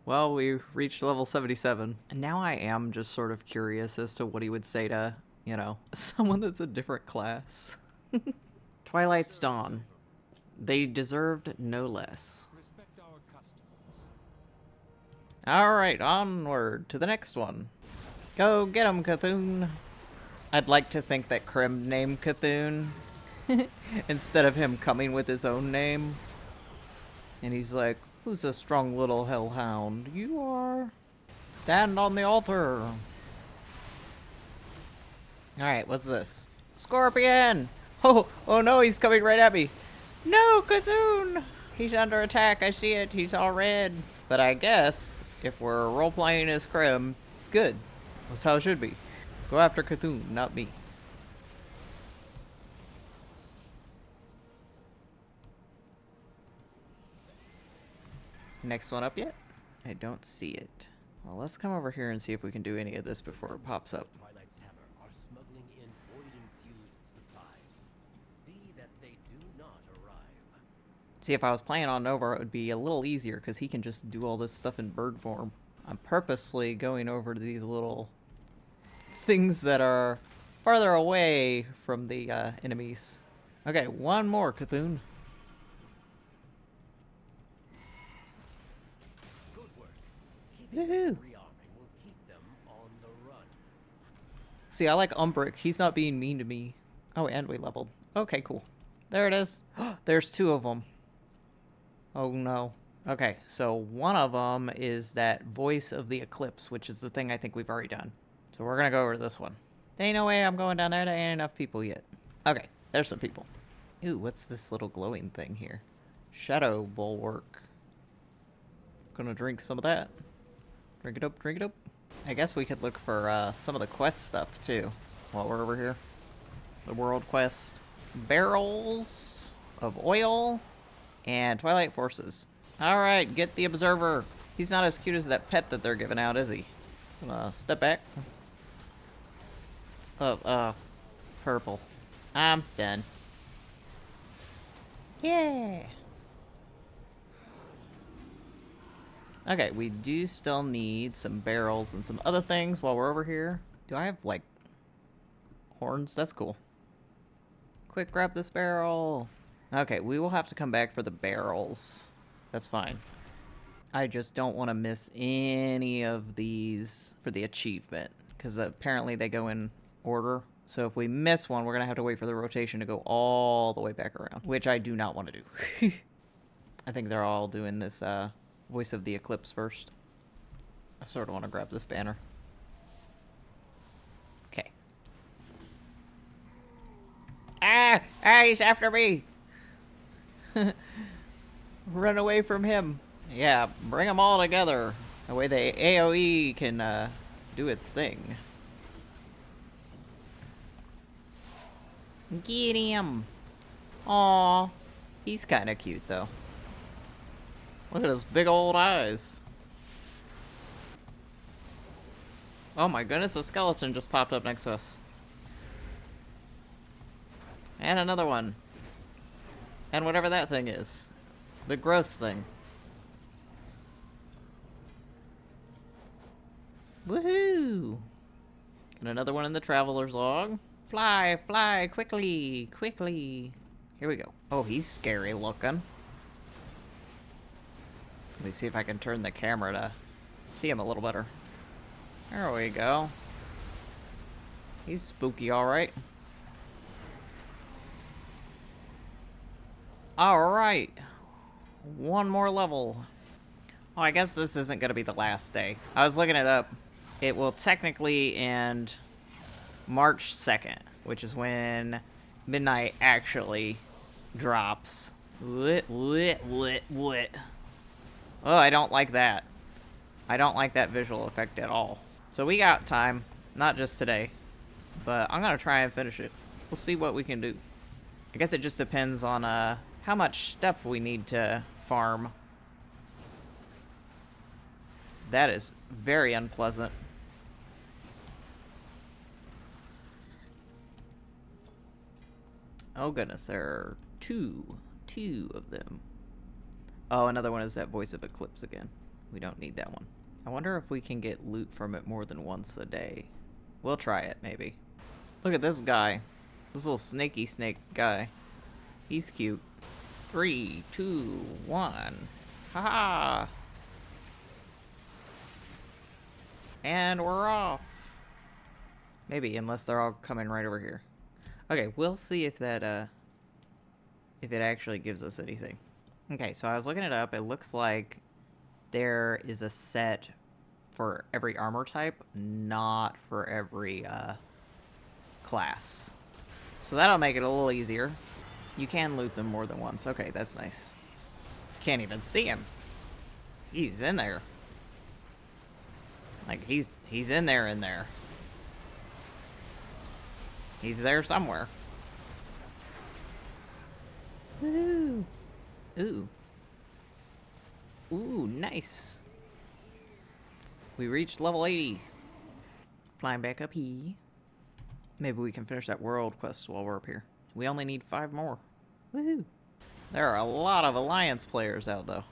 Well, we reached level 77. And now I am just sort of curious as to what he would say to, you know, someone that's a different class. Twilight's Dawn. They deserved no less. Respect our customs. Alright, onward to the next one. Go get him, Cthulhu. I'd like to think that Krem named Cthulhu instead of him coming with his own name. And he's like, who's a strong little hellhound? You are. Stand on the altar. Alright, what's this? Scorpion! Oh no, he's coming right at me. No, Cthulhu! He's under attack, I see it. He's all red. But I guess, if we're role-playing as Krem, good. That's how it should be. Go after Cthulhu, not me. Next one up yet? I don't see it. Well, let's come over here and see if we can do any of this before it pops up. Twilight's Hammer are smuggling in void-infused supplies. See that they do not arrive. See, if I was playing on Nova, it would be a little easier because he can just do all this stuff in bird form. I'm purposely going over to these little things that are farther away from the enemies. Okay, one more, Cthulhu. Good work. Woohoo. Rearming will keep them on the run. See, I like Umbric. He's not being mean to me. Oh, and we leveled. Okay, cool. There it is. There's two of them. Oh, no. Okay, so one of them is that Voice of the Eclipse, which is the thing I think we've already done. So we're going to go over to this one. There ain't no way I'm going down there. There ain't enough people yet. Okay, there's some people. Ooh, what's this little glowing thing here? Shadow Bulwark. Gonna drink some of that. Drink it up, drink it up. I guess we could look for some of the quest stuff, too, while we're over here. The world quest. Barrels of oil and Twilight Forces. Alright, get the Observer. He's not as cute as that pet that they're giving out, is he? Gonna step back. Oh, purple. I'm stunned. Yeah. Okay, we do still need some barrels and some other things while we're over here. Do I have, like, horns? That's cool. Quick, grab this barrel. Okay, we will have to come back for the barrels. That's fine. I just don't want to miss any of these for the achievement, because apparently they go in order. So if we miss one, we're going to have to wait for the rotation to go all the way back around, which I do not want to do. I think they're all doing this Voice of the Eclipse first. I sort of want to grab this banner. Okay. Ah, he's after me. Run away from him. Yeah, bring them all together. That way the AoE can do its thing. Get him. Aw, he's kind of cute though. Look at his big old eyes. Oh my goodness, a skeleton just popped up next to us. And another one. And whatever that thing is. The gross thing. Woohoo! And another one in the traveler's log. Fly, fly, quickly, quickly. Here we go. Oh, he's scary looking. Let me see if I can turn the camera to see him a little better. There we go. He's spooky, alright. Alright. One more level. Oh, I guess this isn't going to be the last day. I was looking it up. It will technically end March 2nd, which is when midnight actually drops. What? Oh, I don't like that. I don't like that visual effect at all. So we got time, not just today, but I'm going to try and finish it. We'll see what we can do. I guess it just depends on how much stuff we need to farm. That is very unpleasant. Oh goodness, there are two of them. Oh, another one is that Voice of Eclipse again. We don't need that one. I wonder if we can get loot from it more than once a day. We'll try it, maybe. Look at this guy. This little snaky snake guy. He's cute. 3, 2, 1. Haha! And we're off. Maybe, unless they're all coming right over here. Okay, we'll see if that, if it actually gives us anything. Okay, so I was looking it up. It looks like there is a set for every armor type, not for every, class. So that'll make it a little easier. You can loot them more than once. Okay, that's nice. Can't even see him. He's in there. Like, he's in there. He's there somewhere. Ooh. Ooh. Ooh, nice. We reached level 80. Flying back up here. Maybe we can finish that world quest while we're up here. We only need 5 more. Woohoo. There are a lot of Alliance players out, though.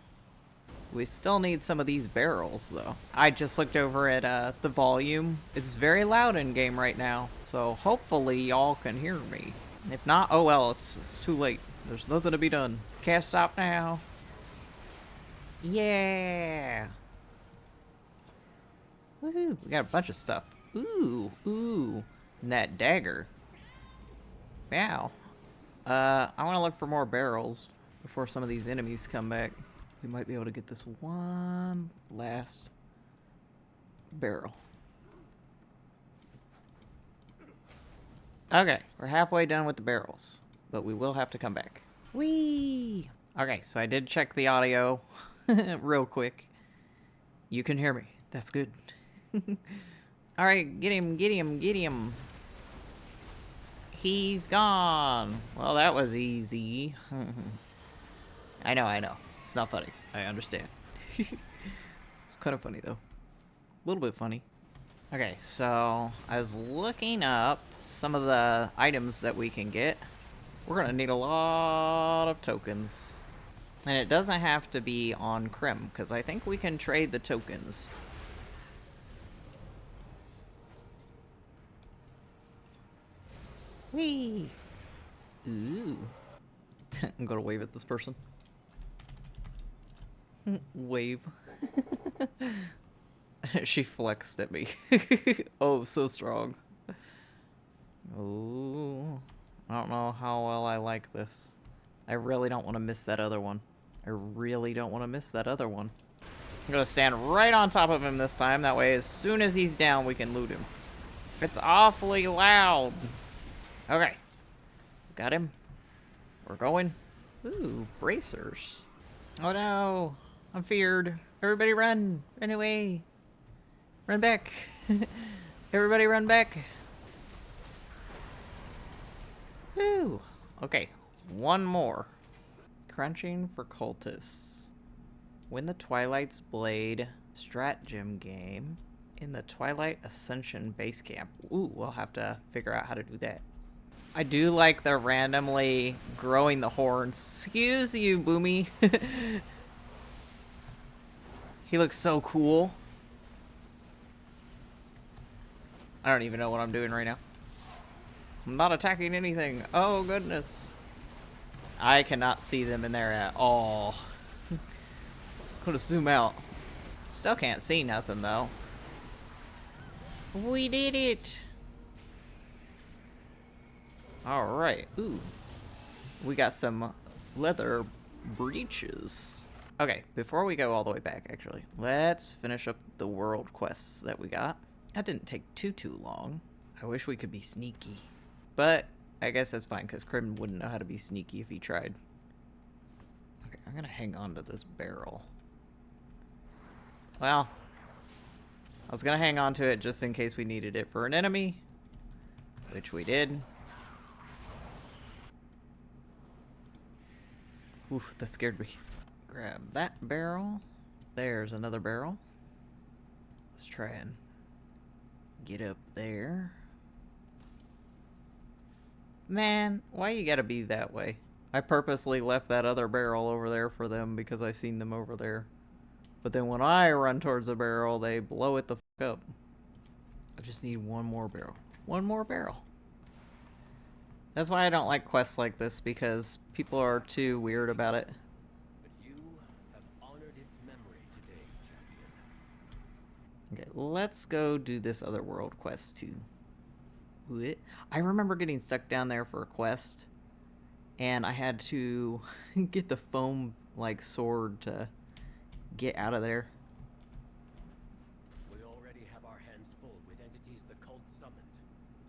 We still need some of these barrels, though. I just looked over at the volume. It's very loud in-game right now, so hopefully y'all can hear me. If not, oh well, it's too late. There's nothing to be done. Can't stop now. Yeah! Woohoo! We got a bunch of stuff. Ooh, ooh. And that dagger. Wow. I want to look for more barrels before some of these enemies come back. We might be able to get this one last barrel. Okay, we're halfway done with the barrels, but we will have to come back. Whee! Okay, so I did check the audio real quick. You can hear me. That's good. Alright, get him, get him, get him. He's gone. Well, that was easy. I know. It's not funny. I understand. It's kind of funny, though. A little bit funny. Okay, so I was looking up some of the items that we can get. We're going to need a lot of tokens. And it doesn't have to be on Krem, because I think we can trade the tokens. Whee! Ooh. I'm going to wave at this person. Wave. She flexed at me. Oh, so strong. Oh, I don't know how well I like this. I really don't want to miss that other one. I'm gonna stand right on top of him this time. That way, as soon as he's down, we can loot him. It's awfully loud. Okay. Got him. We're going. Ooh, bracers. Oh no. I'm feared. Everybody run. Run away. Run back. Everybody run back. Woo. Okay. One more. Crunching for cultists. Win the Twilight's Blade Stratagem game in the Twilight Ascension base camp. Ooh, we'll have to figure out how to do that. I do like the randomly growing the horns. Excuse you, Boomy. He looks so cool. I don't even know what I'm doing right now. I'm not attacking anything. Oh, goodness. I cannot see them in there at all. Gotta zoom out. Still can't see nothing, though. We did it. Alright. Ooh. We got some leather breeches. Okay, before we go all the way back, actually, let's finish up the world quests that we got. That didn't take too long. I wish we could be sneaky. But I guess that's fine, because Krem wouldn't know how to be sneaky if he tried. Okay, I'm going to hang on to this barrel. Well, I was going to hang on to it just in case we needed it for an enemy, which we did. Oof, that scared me. Grab that barrel. There's another barrel. Let's try and get up there. Man, why you gotta be that way? I purposely left that other barrel over there for them because I seen them over there. But then when I run towards the barrel, they blow it the fuck up. I just need one more barrel. One more barrel. That's why I don't like quests like this, because people are too weird about it. But you have honored its memory today, champion. Okay, let's go do this other world quest too. What? I remember getting stuck down there for a quest, and I had to get the foam like sword to get out of there. We already have our hands full with entities the cult summoned.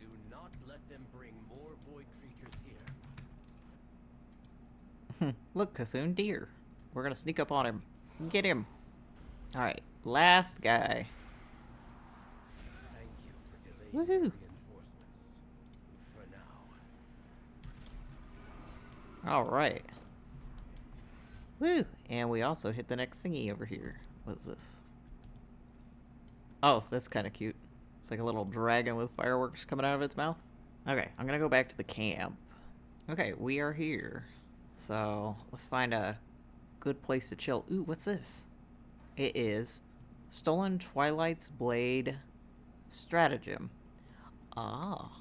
Do not let them bring more void creatures here. Look, Cthulhu deer. We're gonna sneak up on him. Get him. Alright, last guy. Thank you for delaying Woohoo. reinforcements. For now. Alright. Woo! And we also hit the next thingy over here. What's this? Oh, that's kind of cute. It's like a little dragon with fireworks coming out of its mouth. Okay, I'm gonna go back to the camp. Okay, we are here. So, let's find a good place to chill. Ooh, what's this? It is Stolen Twilight's Blade Stratagem. Ah.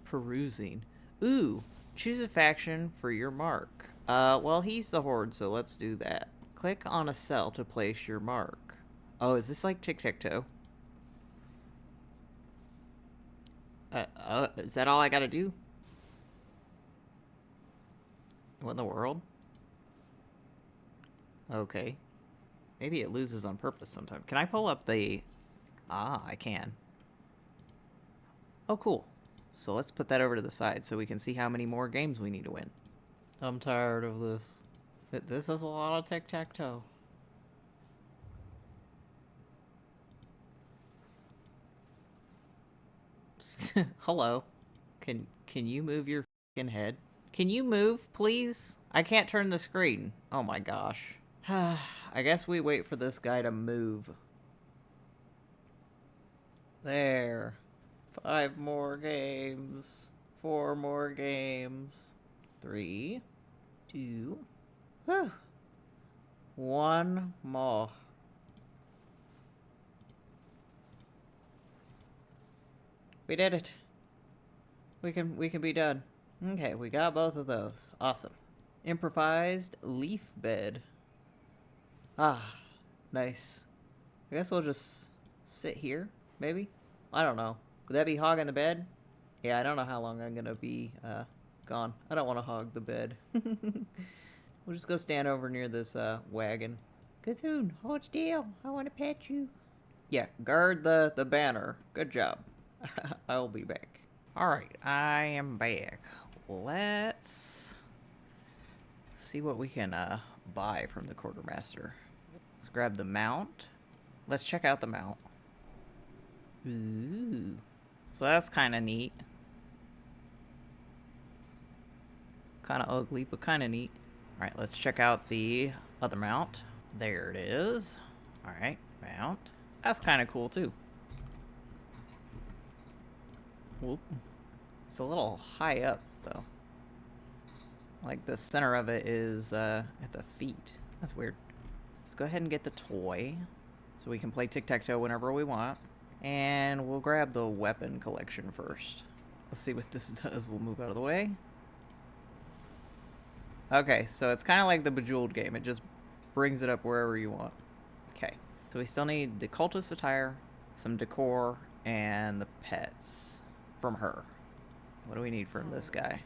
Perusing. Ooh, choose a faction for your mark. Well, he's the Horde, so let's do that. Click on a cell to place your mark. Oh, is this like tic-tac-toe? Is that all I gotta do? What in the world? Okay. Maybe it loses on purpose sometimes. Can I pull up the... Ah, I can. Oh, cool. So let's put that over to the side so we can see how many more games we need to win. I'm tired of this. This is a lot of tic-tac-toe. Hello. Can you move your f***ing head? Can you move, please? I can't turn the screen. Oh my gosh. I guess we wait for this guy to move. There. 5 more games. 4 more games. 3, 2, whew. 1 more. We did it. We can be done. Okay, we got both of those. Awesome. Improvised leaf bed. Ah, nice. I guess we'll just sit here, maybe? I don't know. Would that be hogging the bed? Yeah, I don't know how long I'm gonna be gone. I don't want to hog the bed. We'll just go stand over near this wagon. Cthulhu, hold still. I want to pet you. Yeah, guard the banner. Good job. I'll be back. Alright, I am back. Let's see what we can buy from the quartermaster. Let's grab the mount. Let's check out the mount. Ooh. So that's kind of neat. Kind of ugly, but kind of neat. Alright, let's check out the other mount. There it is. Alright, mount. That's kind of cool too. Whoop. It's a little high up though. Like the center of it is at the feet. That's weird. Let's go ahead and get the toy so we can play tic-tac-toe whenever we want. And we'll grab the weapon collection first. Let's see what this does. We'll move out of the way. Okay, so it's kind of like the Bejeweled game. It just brings it up wherever you want. Okay, so we still need the cultist attire, some decor, and the pets from her. What do we need from this guy?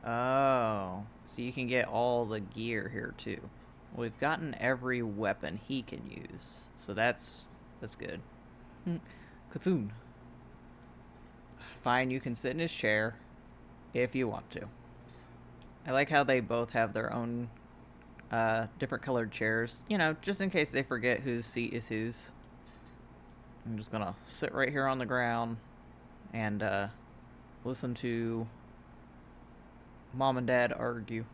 Oh, so you can get all the gear here too. We've gotten every weapon he can use, so that's good. Cthulhu. Fine, you can sit in his chair if you want to. I like how they both have their own different colored chairs, you know, just in case they forget whose seat is whose. I'm just gonna sit right here on the ground and listen to Mom and Dad argue.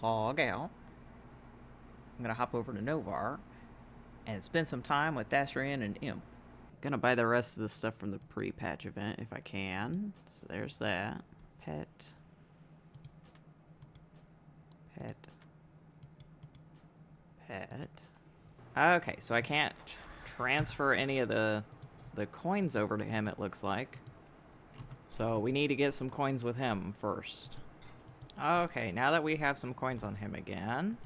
Log out. I'm gonna hop over to Novar and spend some time with Dasrian and Imp. Gonna buy the rest of the stuff from the pre-patch event if I can. So there's that. Pet. Okay, so I can't transfer any of the coins over to him, it looks like. So we need to get some coins with him first. Okay, now that we have some coins on him again,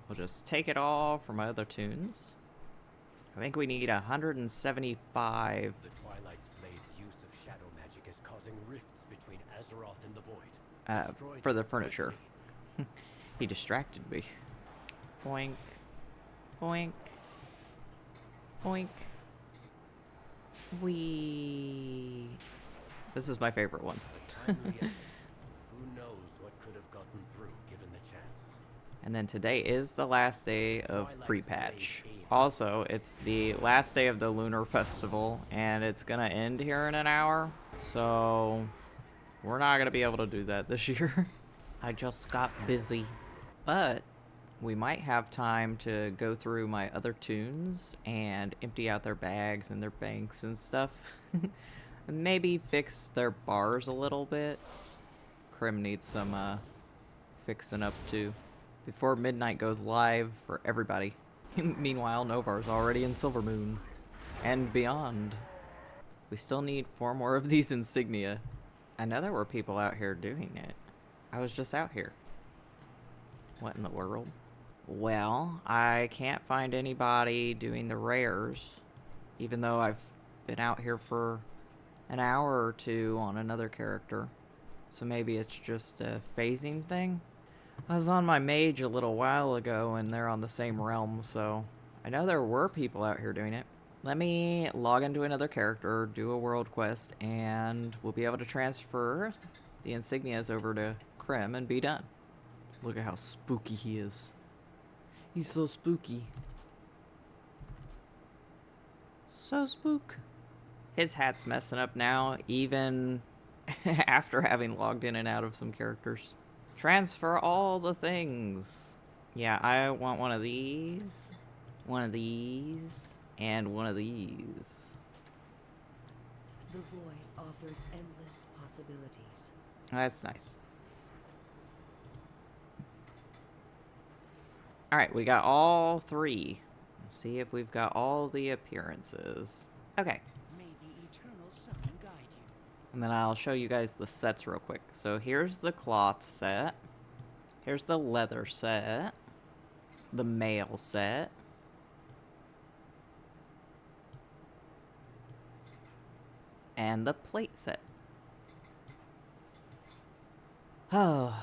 we'll just take it all from my other tunes. I think we need 175. The Twilight's blade's use of shadow magic is causing rifts between Azeroth and the Void. Destroy For the them furniture. quickly. He distracted me. Boink. Boink. Boink. Wee. This is my favorite one. A timely ending. Who knows what could have gotten through given the chance. And then today is the last day of pre-patch. Also, it's the last day of the Lunar Festival, and it's gonna end here in an hour. So, we're not gonna be able to do that this year. I just got busy. But, we might have time to go through my other tunes and empty out their bags and their banks and stuff. And maybe fix their bars a little bit. Krem needs some fixing up too. Before midnight goes live for everybody. Meanwhile, Novar's already in Silvermoon. And beyond. We still need 4 more of these Insignia. I know there were people out here doing it. I was just out here. What in the world? Well, I can't find anybody doing the rares. Even though I've been out here for an hour or two on another character. So maybe it's just a phasing thing? I was on my mage a little while ago and they're on the same realm, so I know there were people out here doing it. Let me log into another character, do a world quest, and we'll be able to transfer the insignias over to Krem and be done. Look at how spooky he is. He's so spooky. So spook. His hat's messing up now, even after having logged in and out of some characters. Transfer all the things. Yeah, I want one of these, and one of these. The void offers endless possibilities. That's nice. Alright, we got all 3. Let's see if we've got all the appearances. Okay. May the eternal sun guide you. And then I'll show you guys the sets real quick. So here's the cloth set. Here's the leather set. The mail set. And the plate set. Oh.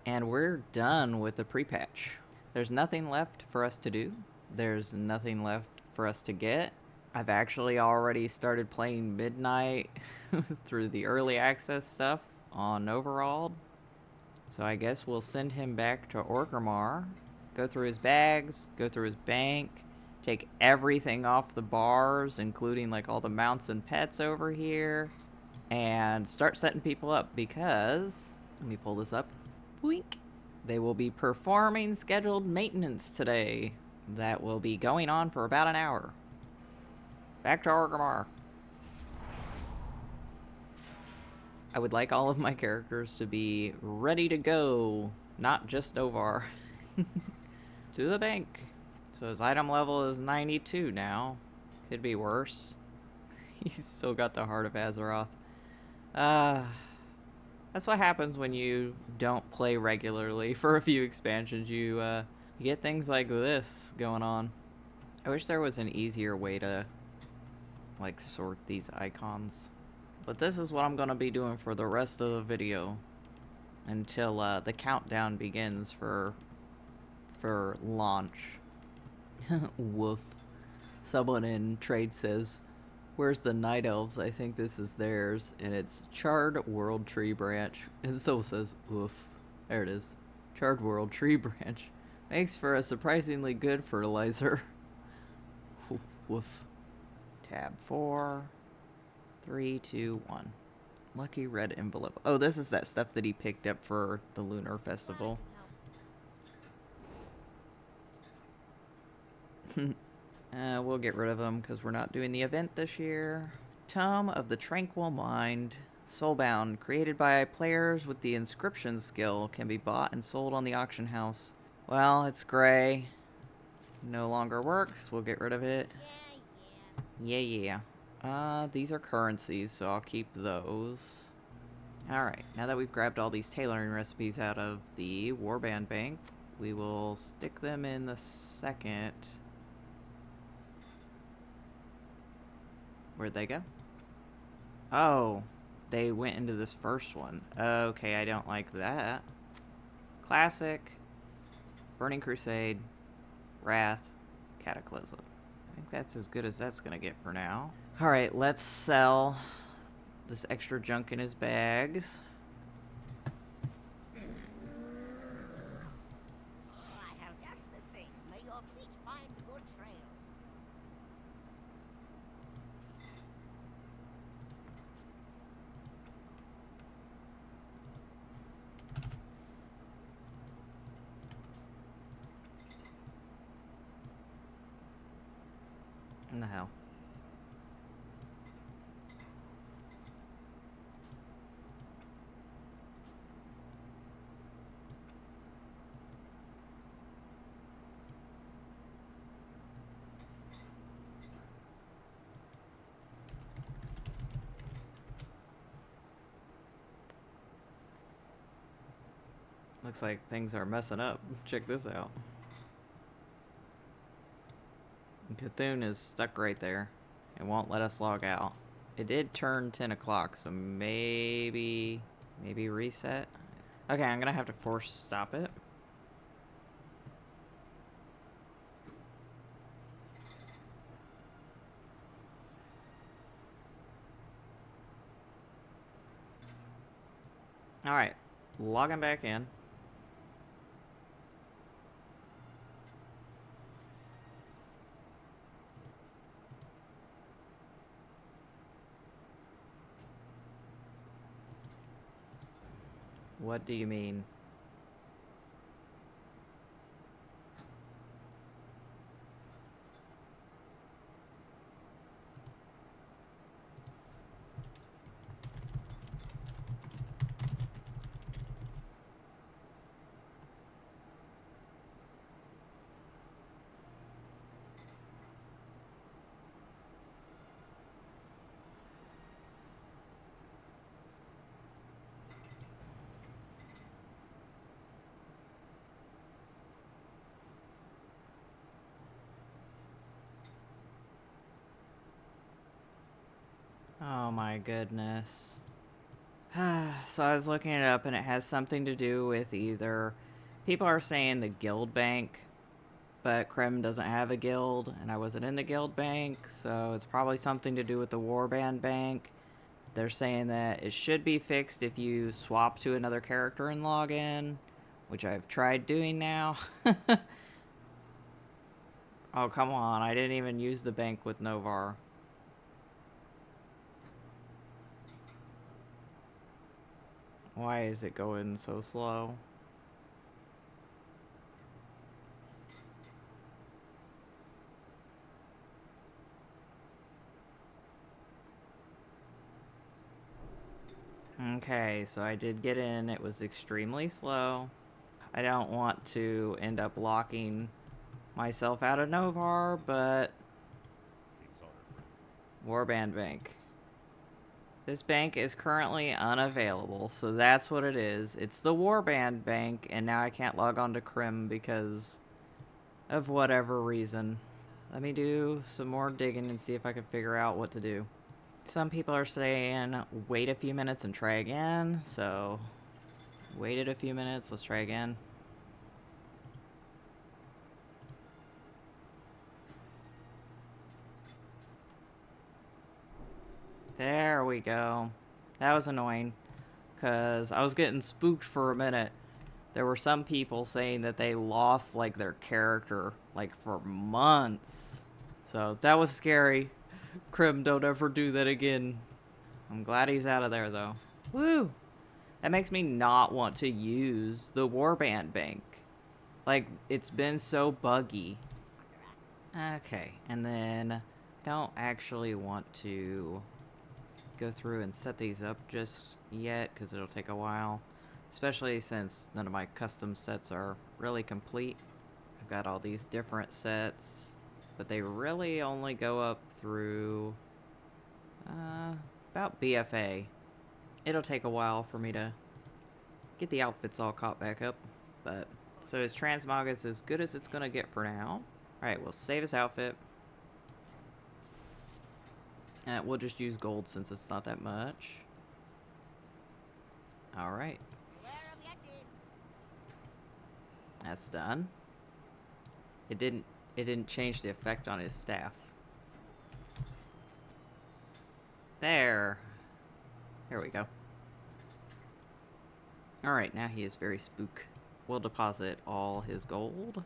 And we're done with the pre-patch. There's nothing left for us to do. There's nothing left for us to get. I've actually already started playing Midnight through the early access stuff on Overall. So I guess we'll send him back to Orgrimmar, go through his bags, go through his bank, take everything off the bars, including like all the mounts and pets over here, and start setting people up because, let me pull this up, boink. They will be performing scheduled maintenance today. That will be going on for about an hour. Back to Orgrimmar. I would like all of my characters to be ready to go, not just Novar. To the bank. So his item level is 92 now. Could be worse. He's still got the Heart of Azeroth. That's what happens when you don't play regularly for a few expansions. You get things like this going on. I wish there was an easier way to like sort these icons. But this is what I'm gonna be doing for the rest of the video until the countdown begins for launch. Woof. Someone in trade says, "Where's the Night Elves? I think this is theirs." And it's Charred World Tree Branch. And so says, "Woof." There it is. Charred World Tree Branch. Makes for a surprisingly good fertilizer. Woof. Tab 4. 3, 2, 1. Lucky red envelope. Oh, this is that stuff that he picked up for the Lunar Festival. We'll get rid of them because we're not doing the event this year. Tome of the Tranquil Mind. Soulbound. Created by players with the inscription skill. Can be bought and sold on the auction house. Well, it's gray. No longer works. We'll get rid of it. Yeah. These are currencies, so I'll keep those. Alright, now that we've grabbed all these tailoring recipes out of the Warband Bank, we will stick them in the second. Where'd they go? Oh, they went into this first one. Okay, I don't like that. Classic, Burning Crusade, Wrath, Cataclysm. I think that's as good as that's gonna get for now. Alright, let's sell this extra junk in his bags. I have just the thing. May your feet find good trails. In the hell. Looks like things are messing up. Check this out. Cthulhu is stuck right there. It won't let us log out. It did turn 10 o'clock, so maybe reset. Okay, I'm gonna have to force stop it. Alright, logging back in. What do you mean? Oh my goodness. So I was looking it up and it has something to do with either... People are saying the guild bank, but Krem doesn't have a guild and I wasn't in the guild bank, so it's probably something to do with the Warband Bank. They're saying that it should be fixed if you swap to another character and log in, which I've tried doing now. Oh, come on. I didn't even use the bank with Novar. Why is it going so slow? Okay, so I did get in. It was extremely slow. I don't want to end up locking myself out of Novar, but... Warband Bank. This bank is currently unavailable, so that's what it is. It's the Warband Bank, and now I can't log on to Krem because of whatever reason. Let me do some more digging and see if I can figure out what to do. Some people are saying wait a few minutes and try again, so waited a few minutes, let's try again. There we go. That was annoying, because I was getting spooked for a minute. There were some people saying that they lost, like, their character, like, for months. So, that was scary. Krem, don't ever do that again. I'm glad he's out of there, though. Woo! That makes me not want to use the Warband Bank. Like, it's been so buggy. Okay, and then don't actually want to go through and set these up just yet, because it'll take a while. Especially since none of my custom sets are really complete. I've got all these different sets, but they really only go up through about BFA. It'll take a while for me to get the outfits all caught back up, but so his Transmog is as good as it's gonna get for now. Alright, we'll save his outfit. We'll just use gold since it's not that much. Alright. That's done. It didn't change the effect on his staff. There we go. Alright, now he is very spook. We'll deposit all his gold.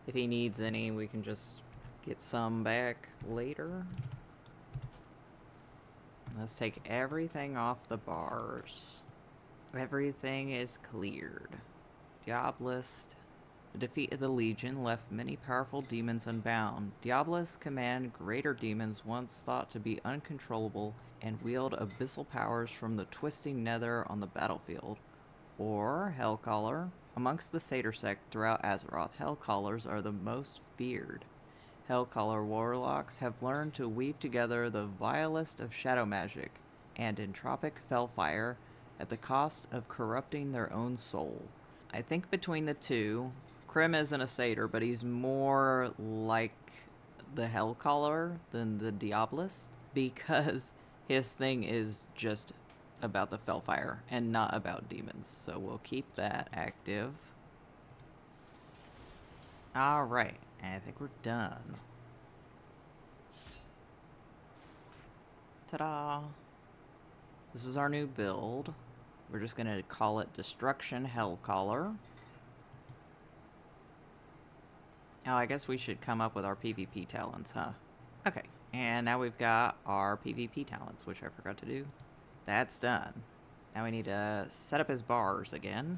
If he needs any, we can just get some back later. Let's take everything off the bars. Everything is cleared. Diabolist. The defeat of the Legion left many powerful demons unbound. Diabolists command greater demons once thought to be uncontrollable and wield abyssal powers from the twisting nether on the battlefield. Or Hellcaller. Amongst the Satyr sect throughout Azeroth, Hellcallers are the most feared. Hellcaller warlocks have learned to weave together the vilest of shadow magic and entropic fellfire at the cost of corrupting their own soul. I think between the two, Krem isn't a satyr, but he's more like the Hellcaller than the Diabolist, because his thing is just about the fellfire and not about demons. So we'll keep that active. Alright, I think we're done. Ta-da! This is our new build. We're just gonna call it Destruction Hellcaller. Oh, I guess we should come up with our PvP talents, huh? Okay, and now we've got our PvP talents, which I forgot to do. That's done. Now we need to set up his bars again.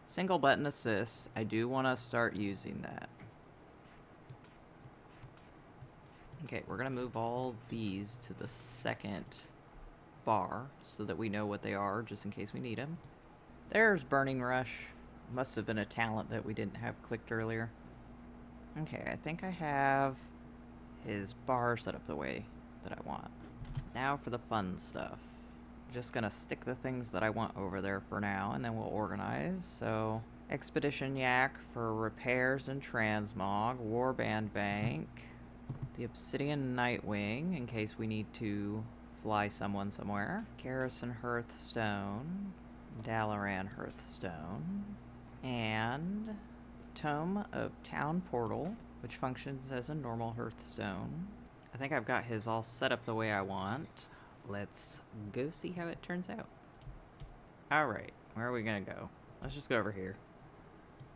Single button assist. I do want to start using that. Okay, we're going to move all these to the second bar so that we know what they are just in case we need them. There's Burning Rush. Must have been a talent that we didn't have clicked earlier. Okay, I think I have his bar set up the way that I want. Now for the fun stuff. Just gonna stick the things that I want over there for now, and then we'll organize. So, Expedition Yak for repairs and transmog, Warband Bank, the Obsidian Nightwing in case we need to fly someone somewhere, Garrison Hearthstone, Dalaran Hearthstone, and the Tome of Town Portal, which functions as a normal Hearthstone. I think I've got his all set up the way I want. Let's go see how it turns out. Alright, where are we gonna go? Let's just go over here.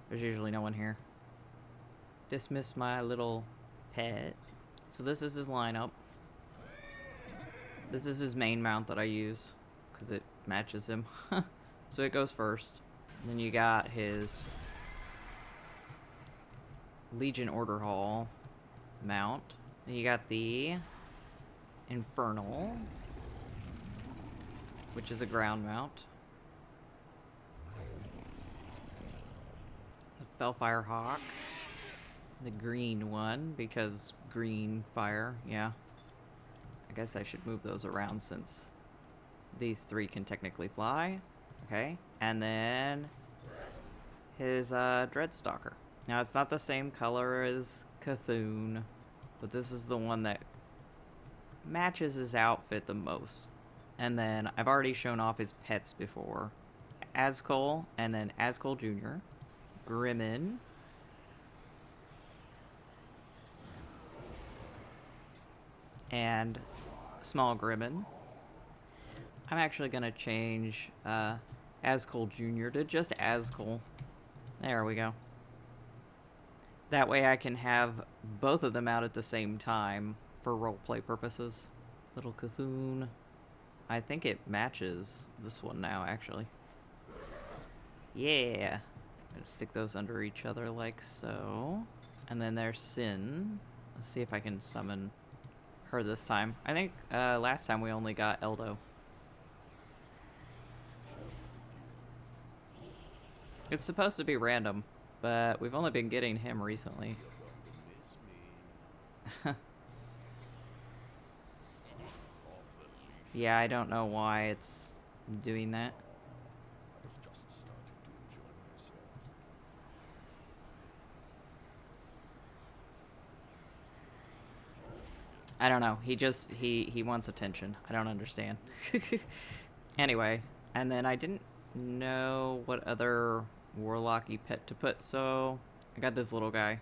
There's usually no one here. Dismiss my little pet. So this is his lineup. This is his main mount that I use, because it matches him. So it goes first. And then you got his Legion Order Hall mount. Then you got the Infernal. which is a ground mount. The Fellfire Hawk. The green one, because green fire, yeah. I guess I should move those around since these three can technically fly. Okay, and then his Dreadstalker. Now, it's not the same color as Cthulhu, but this is the one that matches his outfit the most. And then I've already shown off his pets before. Azkul, and then Azkul Jr., Grimmin, and Small Grimmin. I'm actually going to change Azkul Jr. to just Azkul. There we go. That way I can have both of them out at the same time for roleplay purposes. Little Cthulhu. I think it matches this one now, actually. Yeah. I'm going to stick those under each other like so. And then there's Sin. Let's see if I can summon her this time. I think last time we only got Eldo. It's supposed to be random, but we've only been getting him recently. Yeah, I don't know why it's doing that. I don't know. He wants attention. I don't understand. Anyway, and then I didn't know what other Warlocky pet to put, so I got this little guy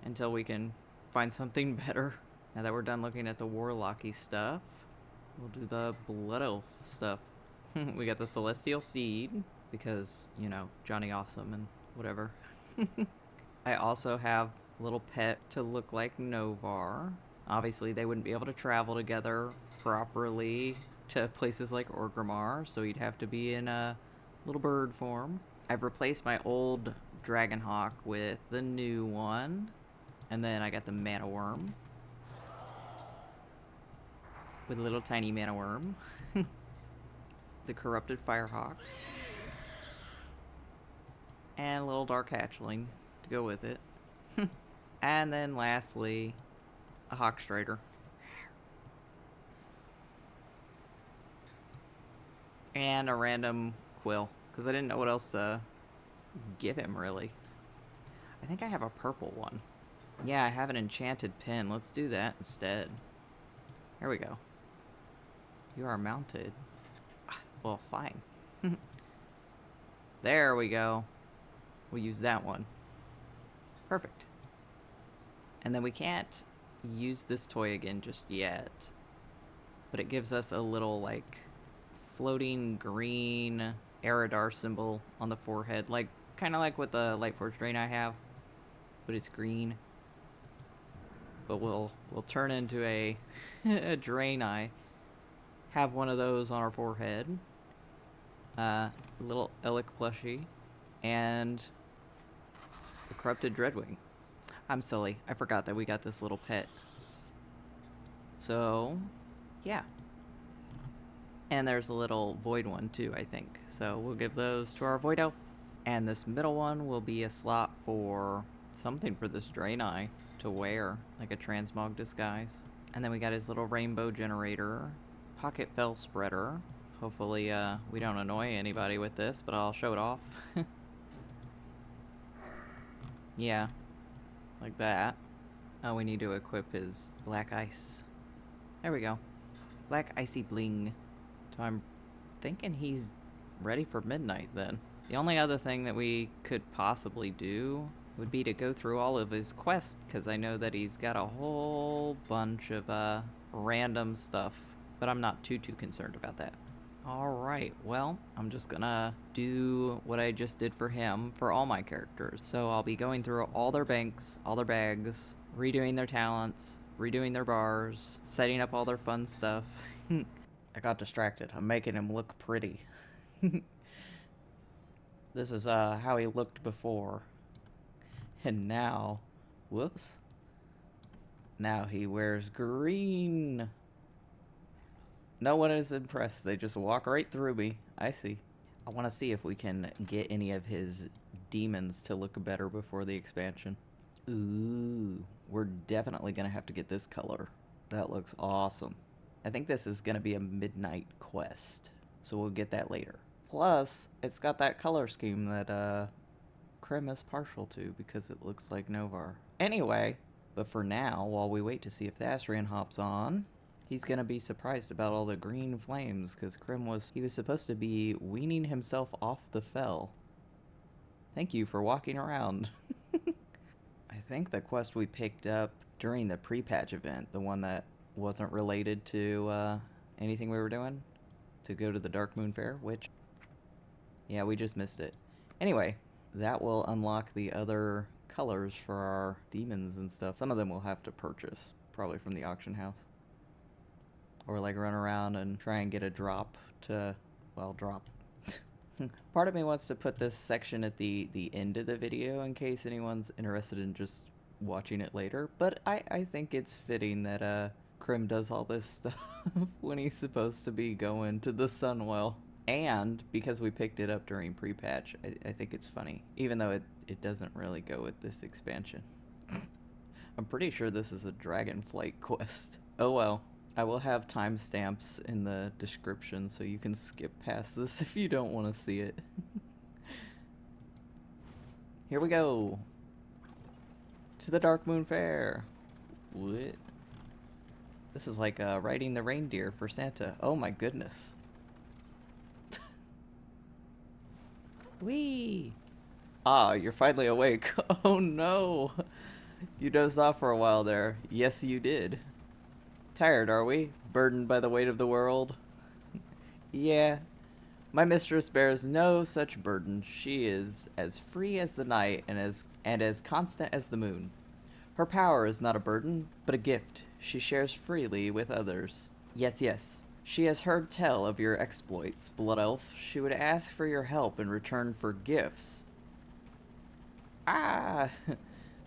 until we can find something better. Now that we're done looking at the Warlocky stuff, we'll do the Blood Elf stuff. We got the Celestial Seed, because, you know, Johnny Awesome and whatever. I also have a little pet to look like Novar. Obviously, they wouldn't be able to travel together properly to places like Orgrimmar, so he'd have to be in a little bird form. I've replaced my old Dragonhawk with the new one, and then I got the Mana Worm with a little tiny Mana Worm, the Corrupted Firehawk, and a little Dark Hatchling to go with it. And then lastly, a Hawkstrider. And a random Quill, because I didn't know what else to give him, really. I think I have a purple one. Yeah, I have an enchanted pin. Let's do that instead. Here we go. You are mounted. Well, fine. There we go. We'll use that one. Perfect. And then we can't use this toy again just yet. But it gives us a little, like, floating green Eridar symbol on the forehead. Like, kind of like what the Lightforge Drain I have. But it's green. But we'll turn into a Draenei. Have one of those on our forehead. Little Elec plushie. And the Corrupted Dreadwing. I'm silly. I forgot that we got this little pet. So, yeah. And there's a little Void one too, I think. So we'll give those to our Void Elf. And this middle one will be a slot for something for this Draenei to wear, like a Transmog disguise. And then we got his little Rainbow Generator, Pocket Fell Spreader. Hopefully we don't annoy anybody with this, but I'll show it off. Yeah, like that. Oh, we need to equip his Black Ice. There we go. Black Icy Bling. So I'm thinking he's ready for midnight then. The only other thing that we could possibly do would be to go through all of his quests, because I know that he's got a whole bunch of random stuff, but I'm not too concerned about that. Alright, well, I'm just gonna do what I just did for him for all my characters. So I'll be going through all their banks, all their bags, redoing their talents, redoing their bars, setting up all their fun stuff. I got distracted. I'm making him look pretty. This is how he looked before. And now, whoops. Now he wears green. No one is impressed. They just walk right through me. I see. I want to see if we can get any of his demons to look better before the expansion. Ooh, we're definitely going to have to get this color. That looks awesome. I think this is going to be a midnight quest, so we'll get that later. Plus, it's got that color scheme that Krem is partial to because it looks like Novar. Anyway, but for now, while we wait to see if the Asrian hops on, he's going to be surprised about all the green flames because Krem was supposed to be weaning himself off the fell. Thank you for walking around. I think the quest we picked up during the pre-patch event, the one that wasn't related to anything we were doing, to go to the Dark Moon Fair, which, yeah, we just missed it. Anyway, that will unlock the other colors for our demons and stuff. Some of them we'll have to purchase, probably from the auction house. Or like run around and try and get a drop to, well, drop. Part of me wants to put this section at the end of the video in case anyone's interested in just watching it later, but I think it's fitting that Krem does all this stuff when he's supposed to be going to the Sunwell. And because we picked it up during pre-patch, I think it's funny, even though it doesn't really go with this expansion. I'm pretty sure this is a Dragonflight quest. Oh well. I will have timestamps in the description so you can skip past this if you don't want to see it. Here we go. To the Dark Moon Fair. What? This is like riding the reindeer for Santa. Oh my goodness. Whee! Ah, you're finally awake. Oh no! You dozed off for a while there. Yes, you did. Tired, are we? Burdened by the weight of the world? Yeah. My mistress bears no such burden. She is as free as the night and as constant as the moon. Her power is not a burden, but a gift she shares freely with others. Yes, yes. She has heard tell of your exploits, Blood Elf. She would ask for your help in return for gifts. Ah!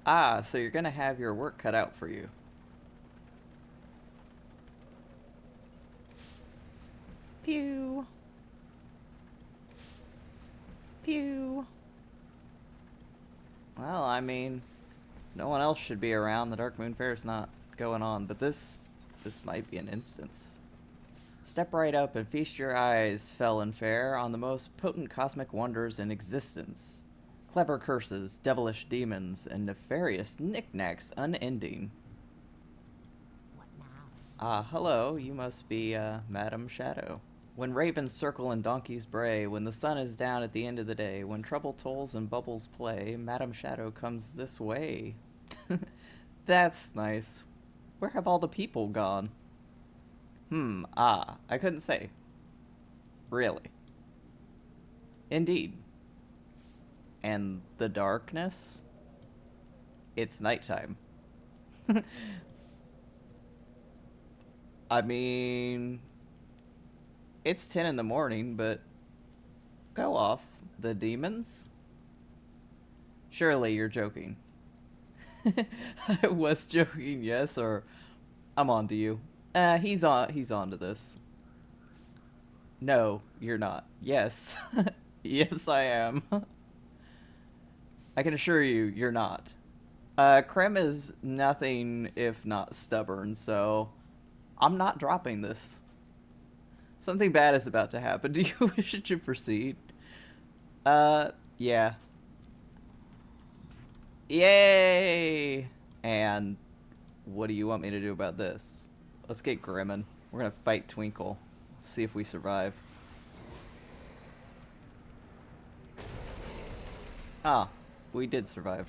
Ah, so you're gonna have your work cut out for you. Pew. Pew. Well, I mean, no one else should be around. The Dark Moon Fair is not going on, but this might be an instance. Step right up and feast your eyes, Felon Fair, on the most potent cosmic wonders in existence. Clever curses, devilish demons, and nefarious knickknacks unending. What now? Ah, hello. You must be, Madam Shadow. When ravens circle and donkeys bray, when the sun is down at the end of the day, when trouble tolls and bubbles play, Madam Shadow comes this way. That's nice. Where have all the people gone? I couldn't say. Really. Indeed. And the darkness? It's nighttime. I mean, it's 10 in the morning, but go off. The demons? Surely you're joking. I was joking, yes, or I'm on to you. He's on to this. No, you're not. Yes. Yes, I am. I can assure you, you're not. Krem is nothing if not stubborn, so I'm not dropping this. Something bad is about to happen. Do you wish to proceed? Yeah. Yay! And what do you want me to do about this? Let's get Grimmin. We're gonna fight Twinkle. See if we survive. Ah, we did survive.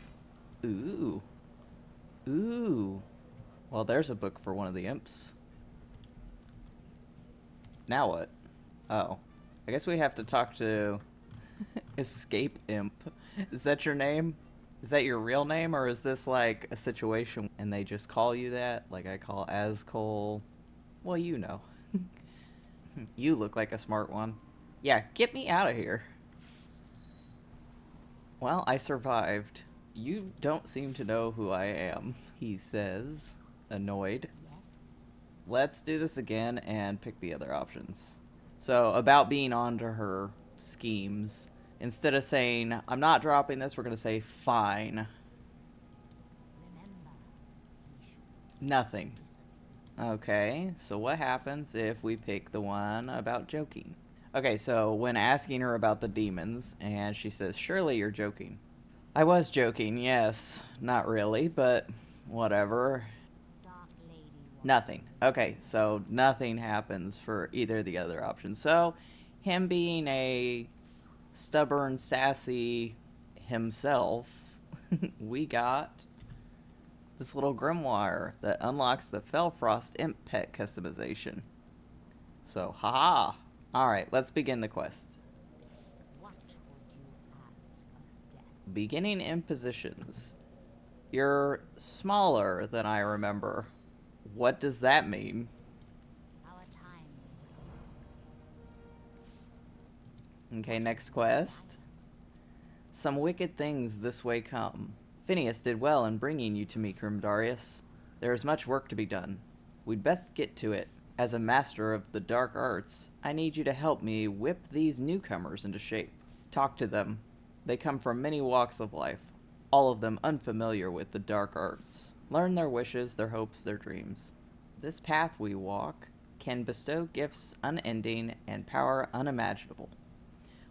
Ooh. Ooh. Well, there's a book for one of the imps. Now what? Oh. I guess we have to talk to Escape Imp. Is that your name? Is that your real name, or is this like a situation and they just call you that? Like I call Ascol? Well, you know. You look like a smart one. Yeah, get me out of here. Well, I survived. You don't seem to know who I am, he says, annoyed. Yes. let's do this again and pick the other options. So, about being onto her schemes, instead of saying, I'm not dropping this, we're going to say, fine. Nothing. Okay, so what happens if we pick the one about joking? Okay, so when asking her about the demons, and she says, surely you're joking. I was joking, yes. Not really, but whatever. Nothing. Okay, so nothing happens for either of the other options. So, him being a stubborn, sassy himself, we got this little grimoire that unlocks the Felfrost Imp Pet customization. So, haha. Alright, let's begin the quest. What would you ask of death? Beginning impositions. You're smaller than I remember. What does that mean? Our time. Okay, next quest. Some wicked things this way come. Phineas did well in bringing you to me, Kremdareas. There is much work to be done. We'd best get to it. As a master of the dark arts, I need you to help me whip these newcomers into shape. Talk to them. They come from many walks of life, all of them unfamiliar with the dark arts. Learn their wishes, their hopes, their dreams. This path we walk can bestow gifts unending and power unimaginable.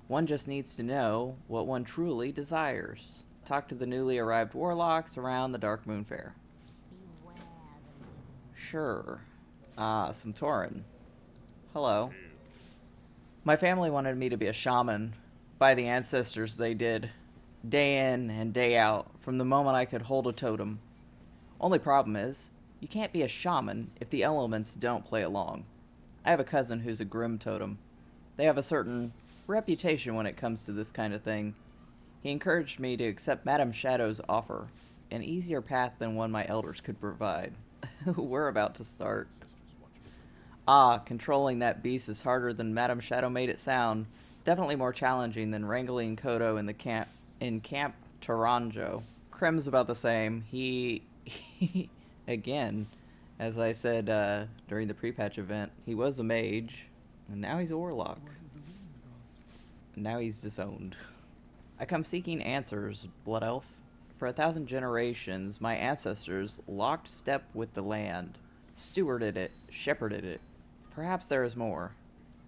One just needs to know what one truly desires. Talk to the newly arrived warlocks around the Dark Moon Fair. Beware the Sure. Ah, some Tauren. Hello. My family wanted me to be a shaman. By the ancestors, they did. Day in and day out, from the moment I could hold a totem. Only problem is, you can't be a shaman if the elements don't play along. I have a cousin who's a grim totem. They have a certain reputation when it comes to this kind of thing. He encouraged me to accept Madame Shadow's offer, an easier path than one my elders could provide. We're about to start. Ah, controlling that beast is harder than Madame Shadow made it sound. Definitely more challenging than wrangling Koda in Camp Taranjo. Krem's about the same. He again, as I said during the pre-patch event, he was a mage, and now he's a warlock. Now he's disowned. I come seeking answers, Blood Elf. For 1,000 generations, my ancestors locked step with the land, stewarded it, shepherded it. Perhaps there is more.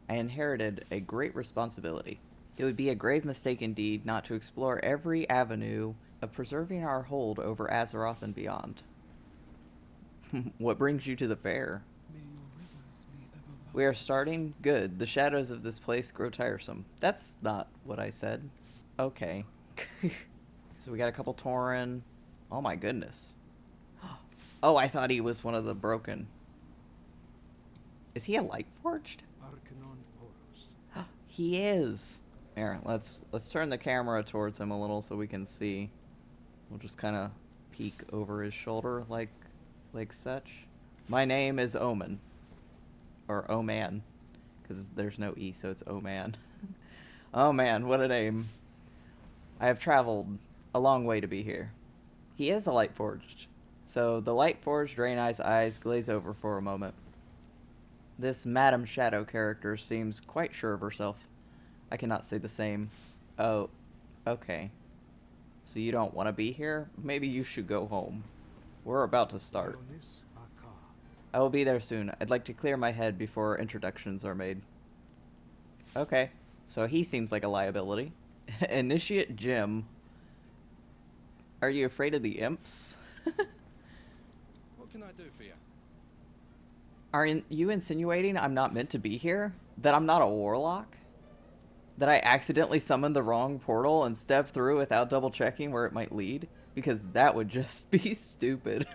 I inherited a great responsibility. It would be a grave mistake indeed not to explore every avenue of preserving our hold over Azeroth and beyond. What brings you to the fair? We are starting good. The shadows of this place grow tiresome. That's not what I said. Okay. So we got a couple Tauren. Oh my goodness. Oh, I thought he was one of the broken. Is he a Lightforged? He is. Here, let's turn the camera towards him a little so we can see. We'll just kind of peek over his shoulder like such. My name is Omen. Or Oman. Because there's no E, so it's Oman. Oh man, what a name. I have traveled a long way to be here. He is a Lightforged. So the Lightforged Draenei's eyes glaze over for a moment. This Madame Shadow character seems quite sure of herself. I cannot say the same. Oh, okay. So you don't want to be here? Maybe you should go home. We're about to start. I will be there soon. I'd like to clear my head before introductions are made. Okay. So he seems like a liability. Initiate Jim. Are you afraid of the imps? What can I do for you? Are you insinuating I'm not meant to be here? That I'm not a warlock? That I accidentally summoned the wrong portal and stepped through without double checking where it might lead? Because that would just be stupid.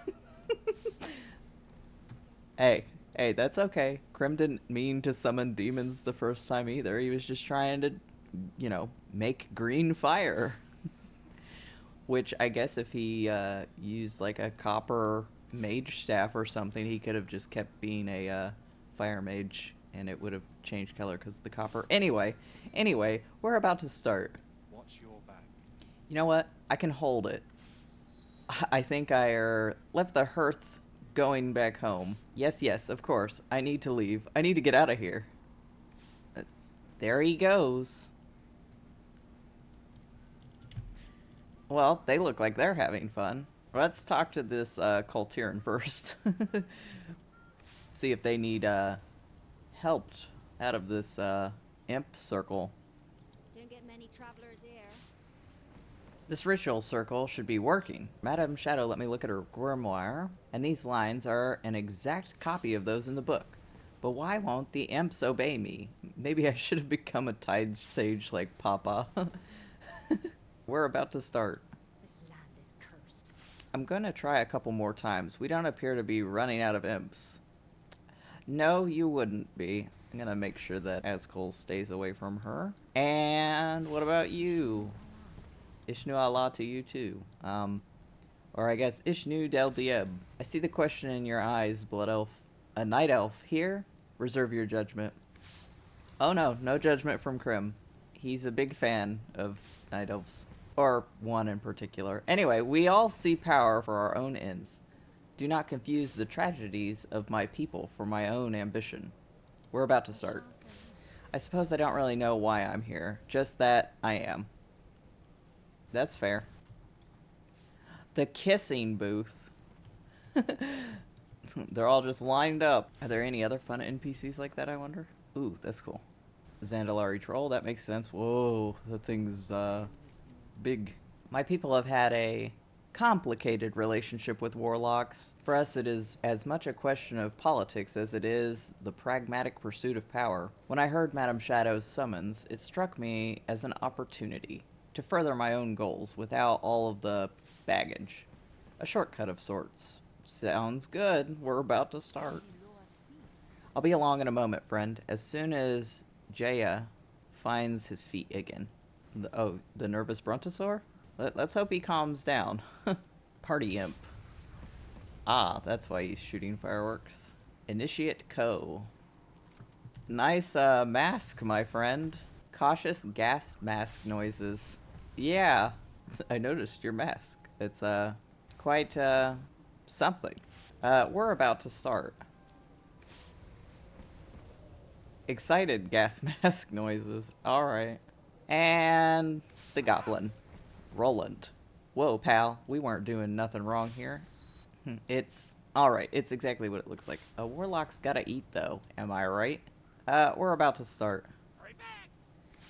Hey, that's okay. Krem didn't mean to summon demons the first time either. He was just trying to, make green fire. Which I guess if he used like a copper mage staff or something, he could have just kept being a fire mage and it would have changed color because of the copper. Anyway, we're about to start. Watch your back. You know what? I can hold it. I think I left the hearth going back home. Yes, yes, of course. I need to leave. I need to get out of here. There he goes. Well, they look like they're having fun. Let's talk to this Cultiran first. See if they need helped out of this imp circle. Don't get many travelers here. This ritual circle should be working. Madame Shadow let me look at her grimoire, and these lines are an exact copy of those in the book. But why won't the imps obey me? Maybe I should have become a tide sage like Papa. We're about to start. This land is cursed. I'm gonna try a couple more times. We don't appear to be running out of imps. No, you wouldn't be. I'm gonna make sure that Azkul stays away from her. And what about you? Ishnu Allah to you too. Or I guess Ishnu Del Dieb. I see the question in your eyes, Blood Elf. A Night Elf here? Reserve your judgment. Oh no, no judgment from Krem. He's a big fan of Night Elves. Or one in particular. Anyway, we all see power for our own ends. Do not confuse the tragedies of my people for my own ambition. We're about to start. I suppose I don't really know why I'm here. Just that I am. That's fair. The kissing booth. They're all just lined up. Are there any other fun NPCs like that, I wonder? Ooh, that's cool. Zandalari Troll, that makes sense. Whoa, that thing's big. My people have had a complicated relationship with warlocks. For us, it is as much a question of politics as it is the pragmatic pursuit of power. When I heard Madame Shadow's summons, it struck me as an opportunity to further my own goals without all of the baggage. A shortcut of sorts. Sounds good. We're about to start. I'll be along in a moment, friend. As soon as Jaya finds his feet again. The nervous Brontosaur? Let's hope he calms down. Party imp. Ah, that's why he's shooting fireworks. Initiate Ko. Nice mask, my friend. Cautious gas mask noises. Yeah, I noticed your mask. It's quite something. We're about to start. Excited gas mask noises. Alright. And the goblin. Roland. Whoa, pal. We weren't doing nothing wrong here. It's... Alright, it's exactly what it looks like. A warlock's gotta eat, though. Am I right? We're about to start.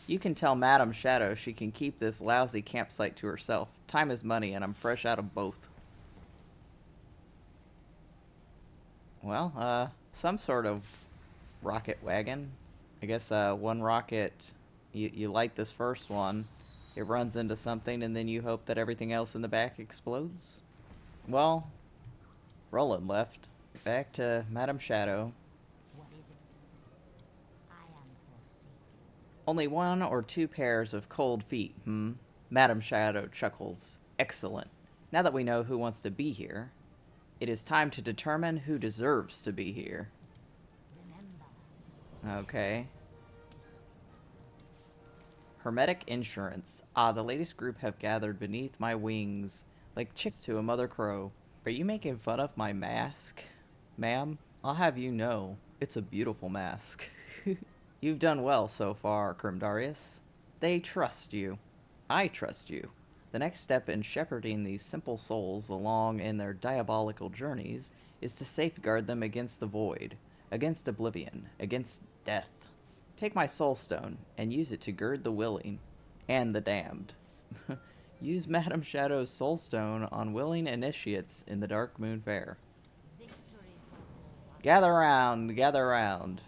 You can tell Madame Shadow she can keep this lousy campsite to herself. Time is money, and I'm fresh out of both. Well, some sort of rocket wagon. I guess one rocket, you light this first one, it runs into something, and then you hope that everything else in the back explodes. Well, Roland left. Back to Madame Shadow. What is it? I am forsaken. Only 1 or 2 pairs of cold feet, Madame Shadow chuckles. Excellent. Now that we know who wants to be here, it is time to determine who deserves to be here. Remember. Okay. Hermetic insurance. Ah, the latest group have gathered beneath my wings, like chicks to a mother crow. Are you making fun of my mask, ma'am? I'll have you know, it's a beautiful mask. You've done well so far, Kremdareas. They trust you. I trust you. The next step in shepherding these simple souls along in their diabolical journeys is to safeguard them against the void, against oblivion, against death. Take my soul stone and use it to gird the willing and the damned. Use Madame Shadow's soul stone on willing initiates in the Dark Moon Fair. Victory for Silver. Gather round, gather round.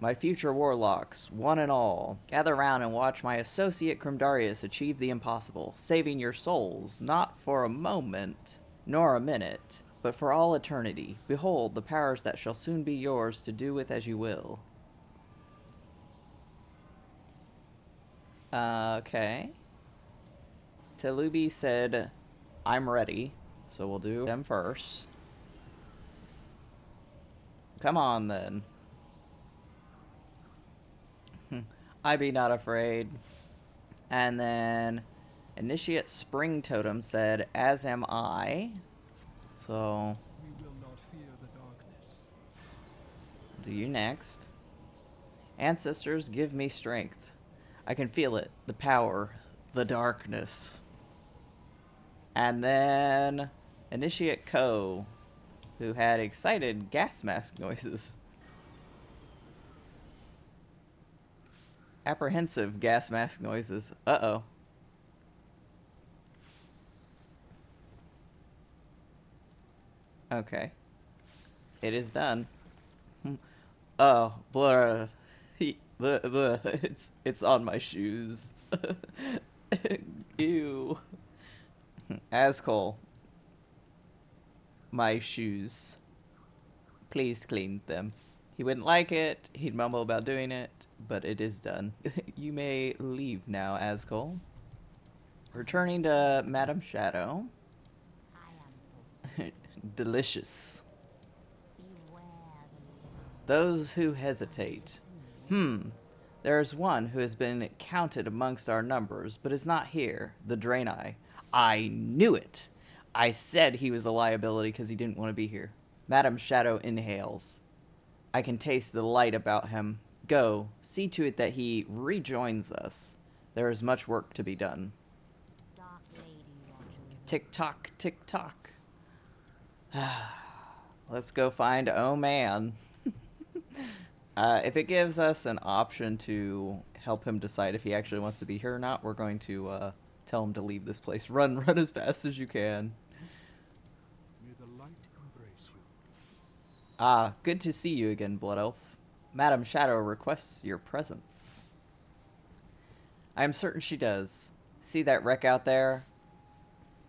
My future warlocks, one and all, gather round and watch my associate Kremdareas achieve the impossible, saving your souls, not for a moment, nor a minute, but for all eternity. Behold the powers that shall soon be yours to do with as you will. Okay. Telubi said, I'm ready, so we'll do them first. Come on, then. I be not afraid. And then Initiate Spring Totem said, as am I. So We will not do you next. Ancestors, give me strength. I can feel it. The power. The darkness. And then Initiate Ko, who had excited gas mask noises. Apprehensive gas mask noises. Uh-oh. Okay. It is done. Oh, blur. It's on my shoes. Ew. Ascol. My shoes. Please clean them. He wouldn't like it. He'd mumble about doing it, but it is done. You may leave now, Ascol. Returning to Madame Shadow. Delicious. Those who hesitate. There's one who has been counted amongst our numbers, but is not here. The Draenei. I knew it. I said he was a liability because he didn't want to be here. Madame Shadow inhales. I can taste the light about him. Go, see to it that he rejoins us. There is much work to be done. Tick-tock, tick-tock. Let's go find Oh Man. If it gives us an option to help him decide if he actually wants to be here or not, we're going to tell him to leave this place. Run as fast as you can. May the light embrace you. Ah, good to see you again, Blood Elf. Madame Shadow requests your presence. I am certain she does. See that wreck out there?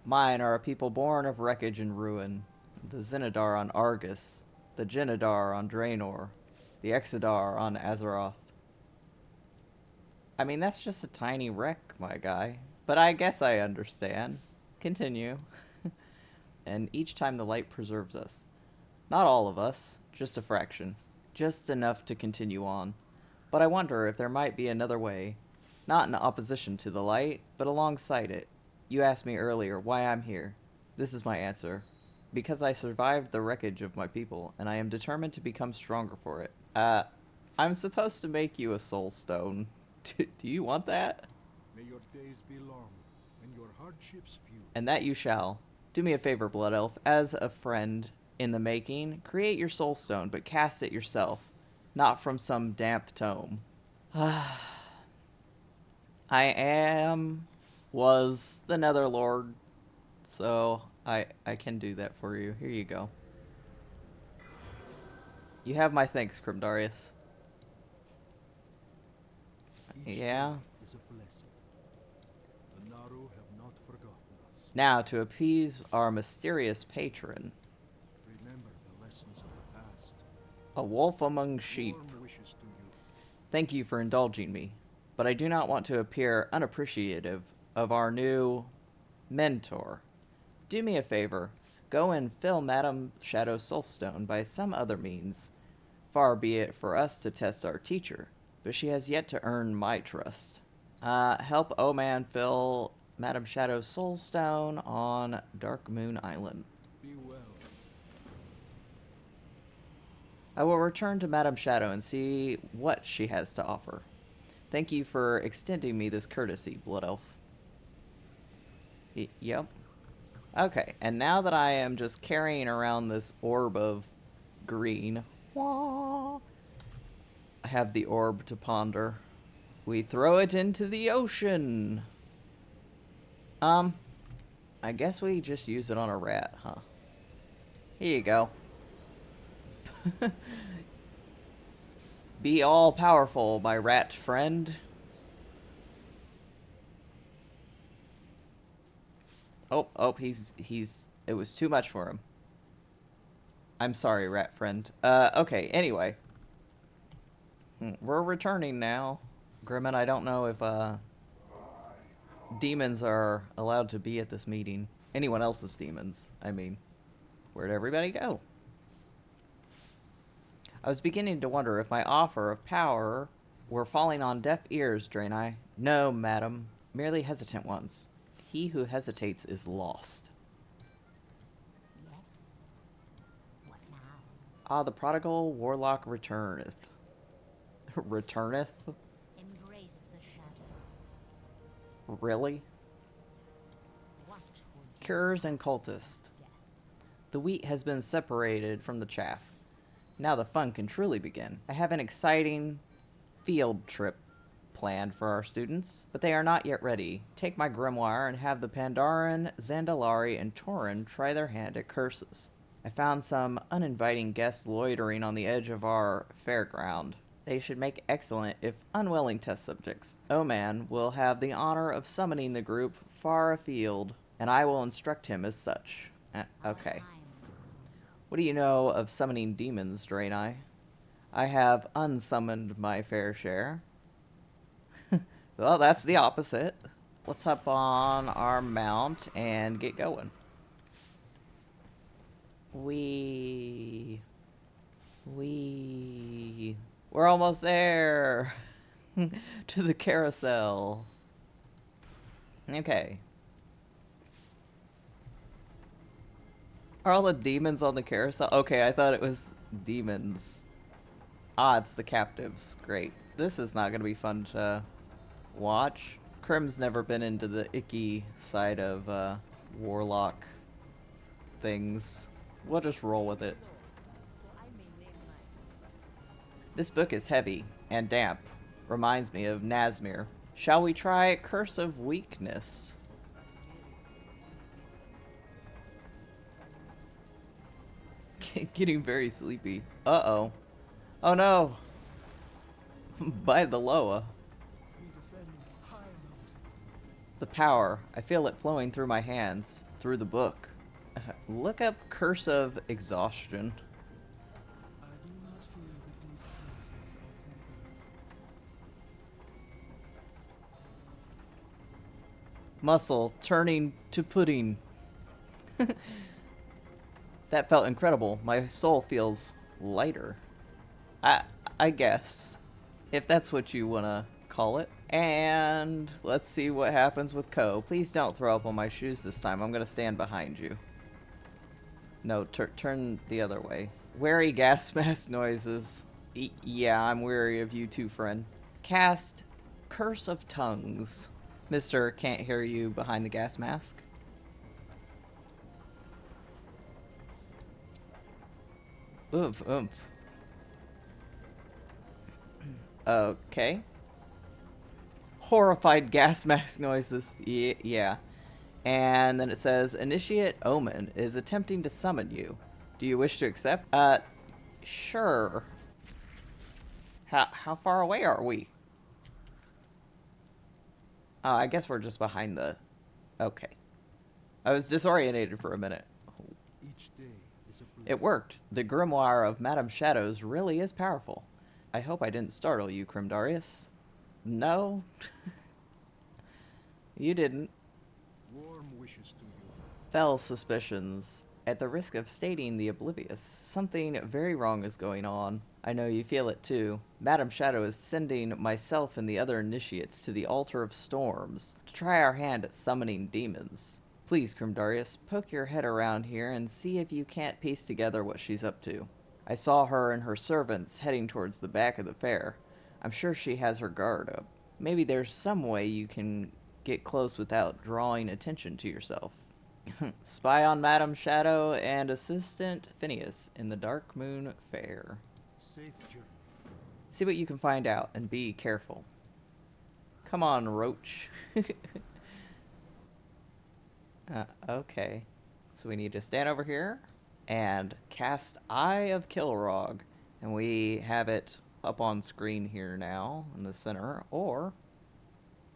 Mine are a people born of wreckage and ruin. The Zenidar on Argus, the Genidar on Draenor, the Exodar on Azeroth. I mean, that's just a tiny wreck, my guy. But I guess I understand. Continue. And each time the light preserves us. Not all of us, just a fraction. Just enough to continue on. But I wonder if there might be another way. Not in opposition to the light, but alongside it. You asked me earlier why I'm here. This is my answer. Because I survived the wreckage of my people, and I am determined to become stronger for it. I'm supposed to make you a soul stone. Do you want that? May your days be long, and your hardships few. And that you shall. Do me a favor, Blood Elf. As a friend in the making, create your soul stone, but cast it yourself. Not from some damp tome. was the Netherlord, so I can do that for you. Here you go. You have my thanks, Kremdareas. Yeah. Is a blessing. The Naru have not forgotten us. Now, to appease our mysterious patron. Remember the lessons of the past. A wolf among sheep. Warm wishes to you. Thank you for indulging me, but I do not want to appear unappreciative of our new mentor. Do me a favor. Go and fill Madame Shadow's soulstone by some other means. Far be it for us to test our teacher, but she has yet to earn my trust. Help O-Man fill Madame Shadow's soulstone on Dark Moon Island. Be well. I will return to Madame Shadow and see what she has to offer. Thank you for extending me this courtesy, Blood Elf. Yep. Okay, and now that I am just carrying around this orb of green, wah, I have the orb to ponder. We throw it into the ocean. I guess we just use it on a rat, huh? Here you go. Be all powerful, my rat friend. Oh, he's, it was too much for him. I'm sorry, rat friend. Okay, anyway. We're returning now. Grimmin, I don't know if, demons are allowed to be at this meeting. Anyone else's demons, I mean. Where'd everybody go? I was beginning to wonder if my offer of power were falling on deaf ears, Draenei. No, madam. Merely hesitant ones. He who hesitates is lost. Yes. What now? Ah, the prodigal warlock returneth. Returneth? Embrace the shadow. Really? What would you Cures and cultists. death? The wheat has been separated from the chaff. Now the fun can truly begin. I have an exciting field trip planned for our students, but they are not yet ready. Take my grimoire and have the Pandaren, Zandalari, and Tauren try their hand at curses. I found some uninviting guests loitering on the edge of our fairground. They should make excellent, if unwilling, test subjects. Oman will have the honor of summoning the group far afield, and I will instruct him as such. Okay. What do you know of summoning demons, Draenei? I have unsummoned my fair share. Well, that's the opposite. Let's hop on our mount and get going. We're almost there. To the carousel. Okay. Are all the demons on the carousel? Okay, I thought it was demons. Ah, it's the captives. Great. This is not going to be fun to watch. Krem's never been into the icky side of Warlock things. We'll just roll with it. This book is heavy and damp. Reminds me of Nazmir. Shall we try Curse of Weakness? Getting very sleepy. Uh-oh. Oh no! By the Loa. The power. I feel it flowing through my hands. Through the book. Look up Curse of Exhaustion. Muscle turning to pudding. That felt incredible. My soul feels lighter. I guess. If that's what you want to call it. And let's see what happens with Ko. Please don't throw up on my shoes this time. I'm going to stand behind you. No, turn the other way. Wary gas mask noises. Yeah, I'm wary of you too, friend. Cast Curse of Tongues. Mister, can't hear you behind the gas mask. Oomph, oomph. Okay. Horrified gas mask noises. Yeah. And then it says, Initiate Omen is attempting to summon you. Do you wish to accept? Sure. How far away are we? Oh, I guess we're just behind the... Okay. I was disorientated for a minute. Each day is a It worked. The grimoire of Madame Shadows really is powerful. I hope I didn't startle you, Kremdareas. No? You didn't. warm wishes to you. Fell suspicions. At the risk of stating the oblivious, something very wrong is going on. I know you feel it too. Madame Shadow is sending myself and the other initiates to the Altar of Storms to try our hand at summoning demons. Please, Kremdareas, poke your head around here and see if you can't piece together what she's up to. I saw her and her servants heading towards the back of the fair. I'm sure she has her guard up. Maybe there's some way you can get close without drawing attention to yourself. Spy on Madame Shadow and Assistant Phineas in the Dark Moon Fair. Safe journey. See what you can find out and be careful. Come on, Roach. Okay. So we need to stand over here and cast Eye of Kilrog. And we have it up on screen here now in the center. Or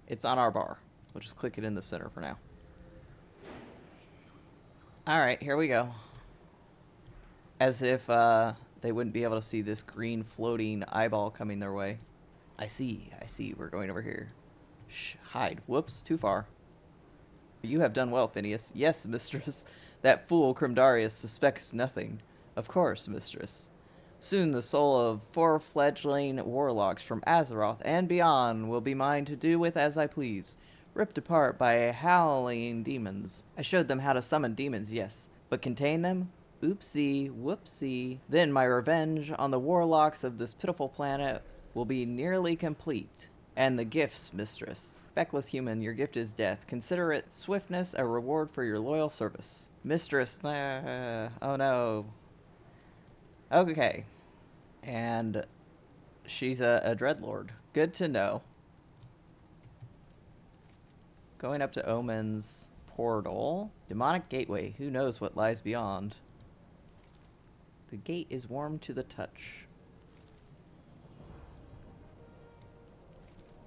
it's on our bar. We'll just click it in the center for now. Alright, here we go. As if they wouldn't be able to see this green floating eyeball coming their way. I see. We're going over here. Shh, hide. Whoops, too far. You have done well, Phineas. Yes, mistress. That fool Kremdareas suspects nothing. Of course, mistress. Soon the soul of 4 fledgling warlocks from Azeroth and beyond will be mine to do with as I please. Ripped apart by howling demons. I showed them how to summon demons, yes. But contain them? Oopsie, whoopsie. Then my revenge on the warlocks of this pitiful planet will be nearly complete. And the gifts, mistress. Feckless human, your gift is death. Consider it swiftness, a reward for your loyal service. Mistress, oh no. Okay. And she's a dreadlord. Good to know. Going up to Omen's portal. Demonic gateway. Who knows what lies beyond? The gate is warm to the touch.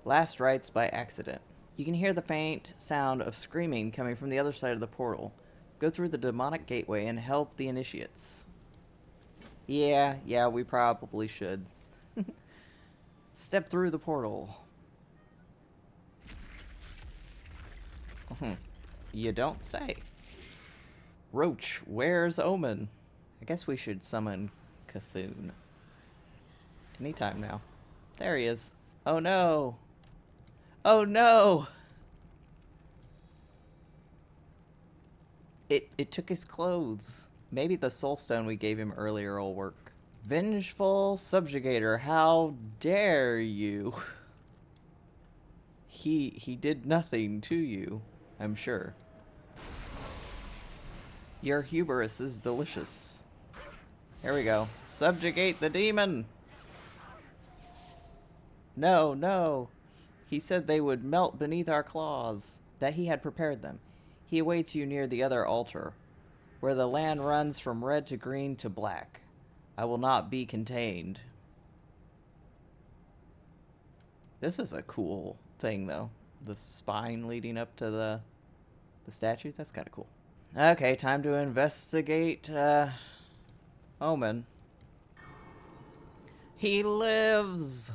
Last rites by accident. You can hear the faint sound of screaming coming from the other side of the portal. Go through the demonic gateway and help the initiates. Yeah, we probably should. Step through the portal. You don't say. Roach, where's Omen? I guess we should summon Cthulhu. Anytime now. There he is. Oh no! Oh no! It took his clothes. Maybe the soulstone we gave him earlier will work. Vengeful subjugator, how dare you? He did nothing to you, I'm sure. Your hubris is delicious. Here we go. Subjugate the demon! No, no. He said they would melt beneath our claws, that he had prepared them. He awaits you near the other altar, where the land runs from red to green to black. I will not be contained. This is a cool thing, though. The spine leading up to the statue, that's kind of cool. Okay, time to investigate Omen. He lives!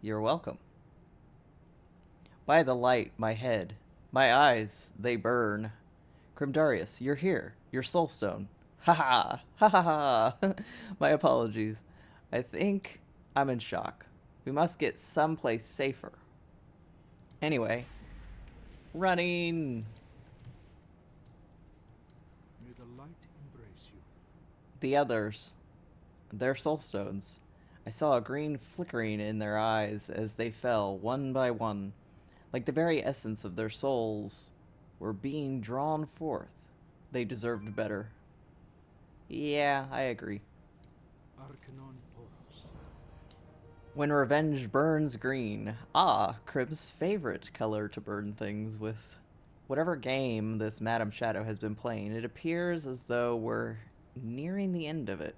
You're welcome. By the light, my head, my eyes, they burn. Kremdareas, you're here. Your soulstone. Ha ha! Ha ha ha! My apologies. I think I'm in shock. We must get someplace safer. Anyway. Running! May the light embrace you. The others. Their soulstones. I saw a green flickering in their eyes as they fell, one by one. Like the very essence of their souls were being drawn forth. They deserved better. Yeah, I agree. Arcanon Poros. When revenge burns green. Ah, Crib's favorite color to burn things with. Whatever game this Madam Shadow has been playing, it appears as though we're nearing the end of it.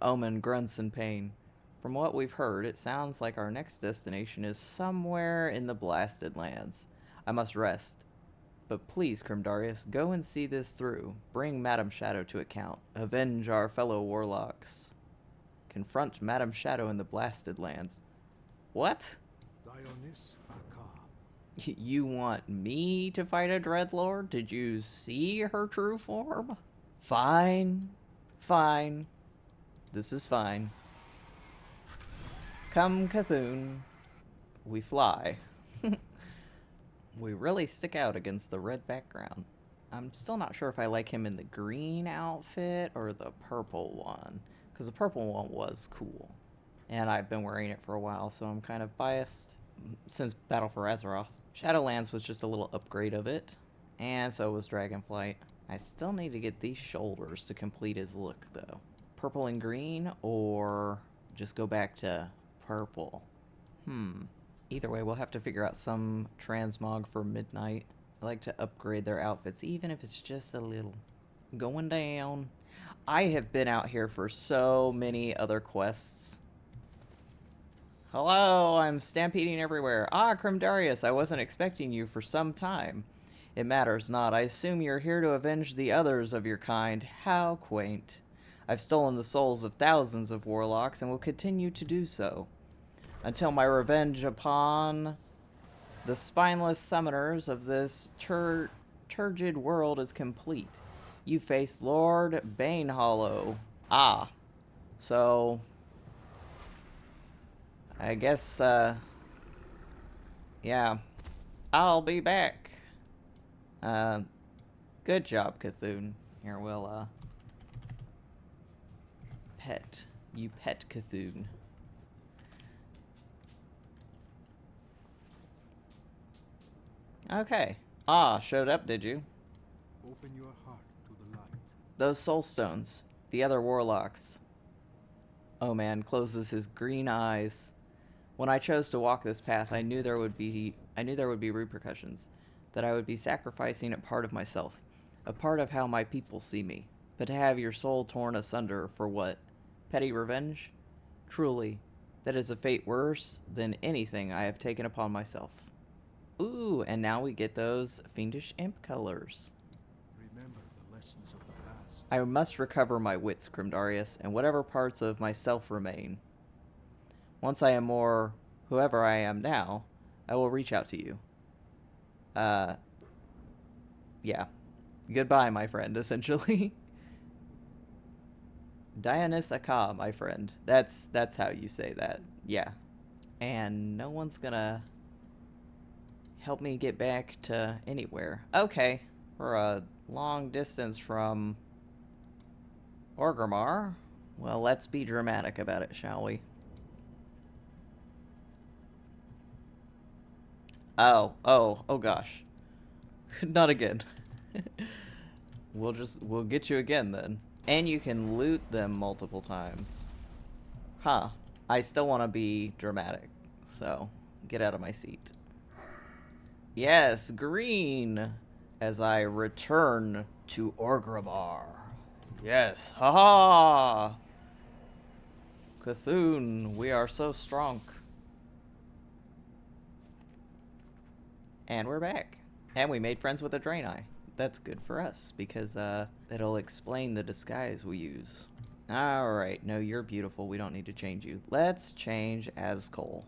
Omen grunts in pain. From what we've heard, it sounds like our next destination is somewhere in the Blasted Lands. I must rest. But please, Kremdareas, go and see this through. Bring Madam Shadow to account. Avenge our fellow warlocks. Confront Madam Shadow in the Blasted Lands. What? Dionys Akar. You want me to fight a dreadlord? Did you see her true form? Fine. Fine. This is fine. Come, Cthulhu. We fly. We really stick out against the red background. I'm still not sure if I like him in the green outfit or the purple one, because the purple one was cool. And I've been wearing it for a while, so I'm kind of biased since Battle for Azeroth. Shadowlands was just a little upgrade of it, and so was Dragonflight. I still need to get these shoulders to complete his look, though. Purple and green, or just go back to purple? Either way, we'll have to figure out some transmog for midnight. I like to upgrade their outfits, even if it's just a little. Going down. I have been out here for so many other quests. Hello, I'm stampeding everywhere. Ah, Kremdareas, I wasn't expecting you for some time. It matters not. I assume you're here to avenge the others of your kind. How quaint. I've stolen the souls of thousands of warlocks and will continue to do so. Until my revenge upon the spineless summoners of this turgid world is complete. You face Lord Banehollow. Ah. So, I guess, yeah. I'll be back. Good job, Cthulhu. Here, we'll, pet. You pet Cthulhu. Okay. Ah, showed up, did you? Open your heart to the light. Those soul stones. The other warlocks. Oh man, closes his green eyes. When I chose to walk this path, I knew there would be repercussions. That I would be sacrificing a part of myself. A part of how my people see me. But to have your soul torn asunder for what? Petty revenge? Truly, that is a fate worse than anything I have taken upon myself. Ooh, and now we get those fiendish imp colors. Remember the lessons of the past. I must recover my wits, Kremdareas, and whatever parts of myself remain. Once I am more whoever I am now, I will reach out to you. Yeah. Goodbye, my friend, essentially. Dionysus Aka, my friend. That's how you say that. Yeah. And no one's gonna help me get back to anywhere. Okay. We're a long distance from Orgrimmar. Well, let's be dramatic about it, shall we? Oh gosh. Not again. We'll get you again then. And you can loot them multiple times. Huh. I still want to be dramatic, so get out of my seat. Yes, green! As I return to Orgrimmar. Yes, haha! Cthulhu, we are so strong. And we're back. And we made friends with a Draenei. That's good for us, because it'll explain the disguise we use. Alright, no, you're beautiful. We don't need to change you. Let's change Ascol.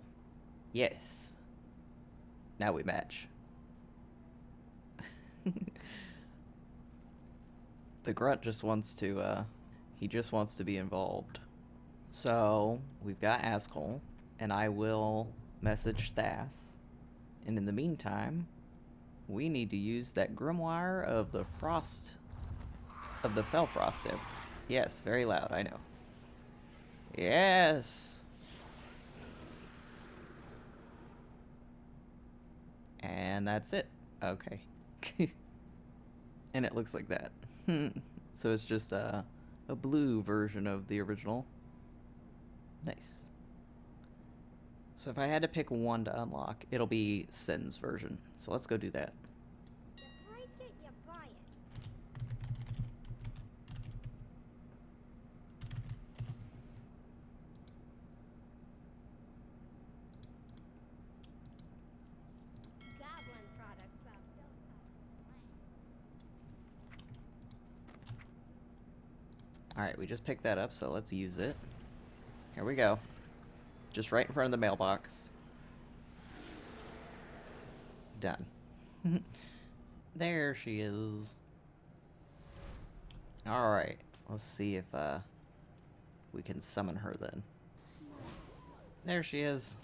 Yes. Now we match. The grunt just wants to, he just wants to be involved. So, we've got Ascol, and I will message Stas. And in the meantime, we need to use that grimoire of the frost, of the Felfrost imp. Yes, very loud, I know. Yes! And that's it. Okay. And it looks like that. So it's just a blue version of the original. Nice. So if I had to pick one to unlock, it'll be Sin's version. So let's go do that. You break it, you buy it. Goblin products have built up. Alright, we just picked that up, so let's use it. Here we go. Just right in front of the mailbox. Done. There she is. Alright, let's see if we can summon her then. There she is.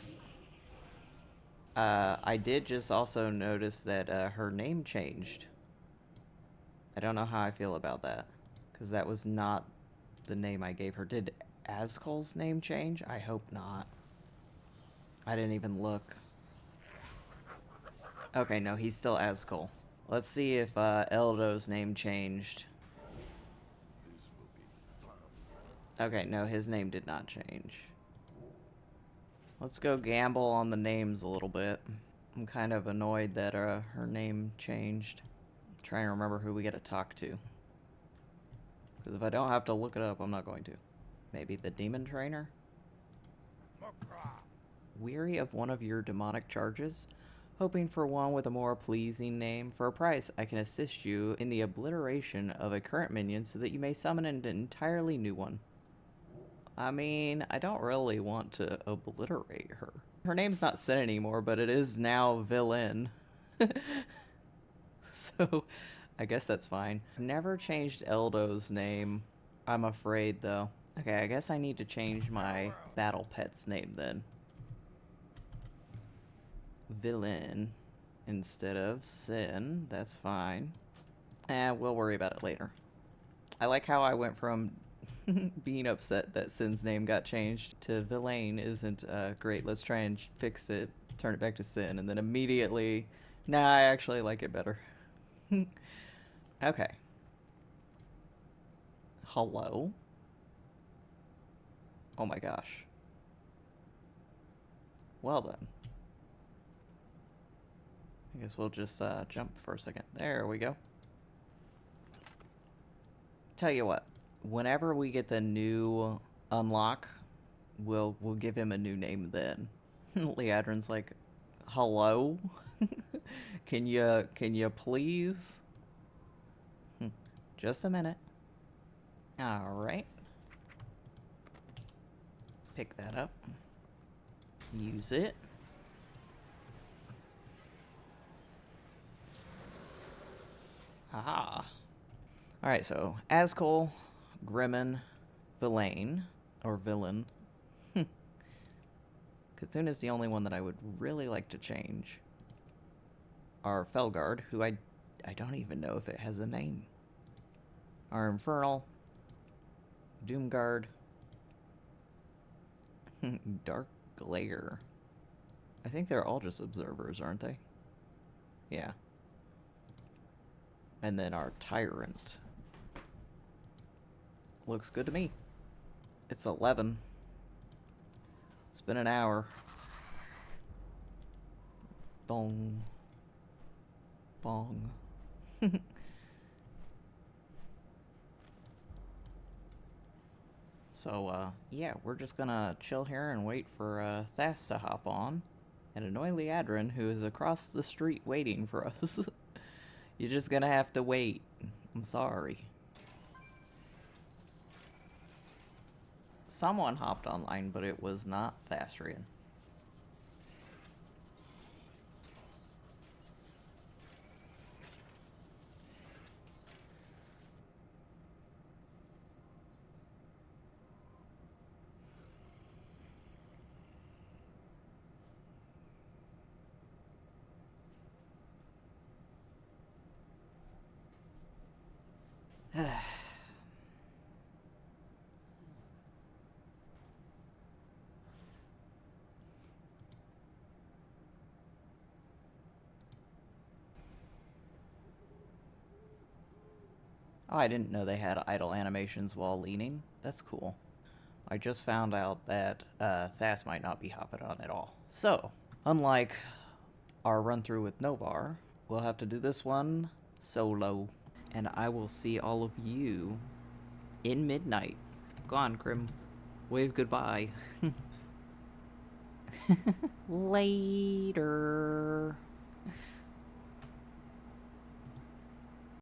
I did just also notice that her name changed. I don't know how I feel about that, because that was not the name I gave her. Did Ascol's name change? I hope not. I didn't even look. Okay, no, he's still Ascol. Let's see if Eldo's name changed. Okay, no, his name did not change. Let's go gamble on the names a little bit. I'm kind of annoyed that her name changed. I'm trying to remember who we get to talk to. Because if I don't have to look it up, I'm not going to. Maybe the demon trainer? Weary of one of your demonic charges? Hoping for one with a more pleasing name? For a price, I can assist you in the obliteration of a current minion so that you may summon an entirely new one. I mean, I don't really want to obliterate her. Her name's not Sin anymore, but it is now Villain. So, I guess that's fine. Never changed Eldo's name, I'm afraid, though. Okay, I guess I need to change my battle pet's name then. Villain instead of Sin. That's fine. We'll worry about it later. I like how I went from being upset that Sin's name got changed to Villain isn't great. Let's try and fix it, turn it back to Sin, and then immediately, nah, I actually like it better. Okay. Hello? Oh my gosh. Well then. I guess we'll just jump for a second. There we go. Tell you what, whenever we get the new unlock, we'll give him a new name then. Leadrin's like, hello? Can you please? Just a minute. Alright. Pick that up. Use it. Haha. Alright, so Azkul, Grimmin, Villain, or Villain. Cthulhu is the only one that I would really like to change. Our Felguard, who I don't even know if it has a name. Our Infernal, Doomguard, Dark Glare. I think they're all just observers, aren't they? Yeah. And then our Tyrant. Looks good to me. It's 11. It's been an hour. Bong. Bong. So, yeah, we're just gonna chill here and wait for Thas to hop on. And annoy Leadrin, who is across the street waiting for us. You're just gonna have to wait. I'm sorry. Someone hopped online, but it was not Thasrian. Oh, I didn't know they had idle animations while leaning. That's cool. I just found out that Thas might not be hopping on at all. So, unlike our run-through with Novar, we'll have to do this one solo. And I will see all of you in midnight. Go on, Grim. Wave goodbye. Later.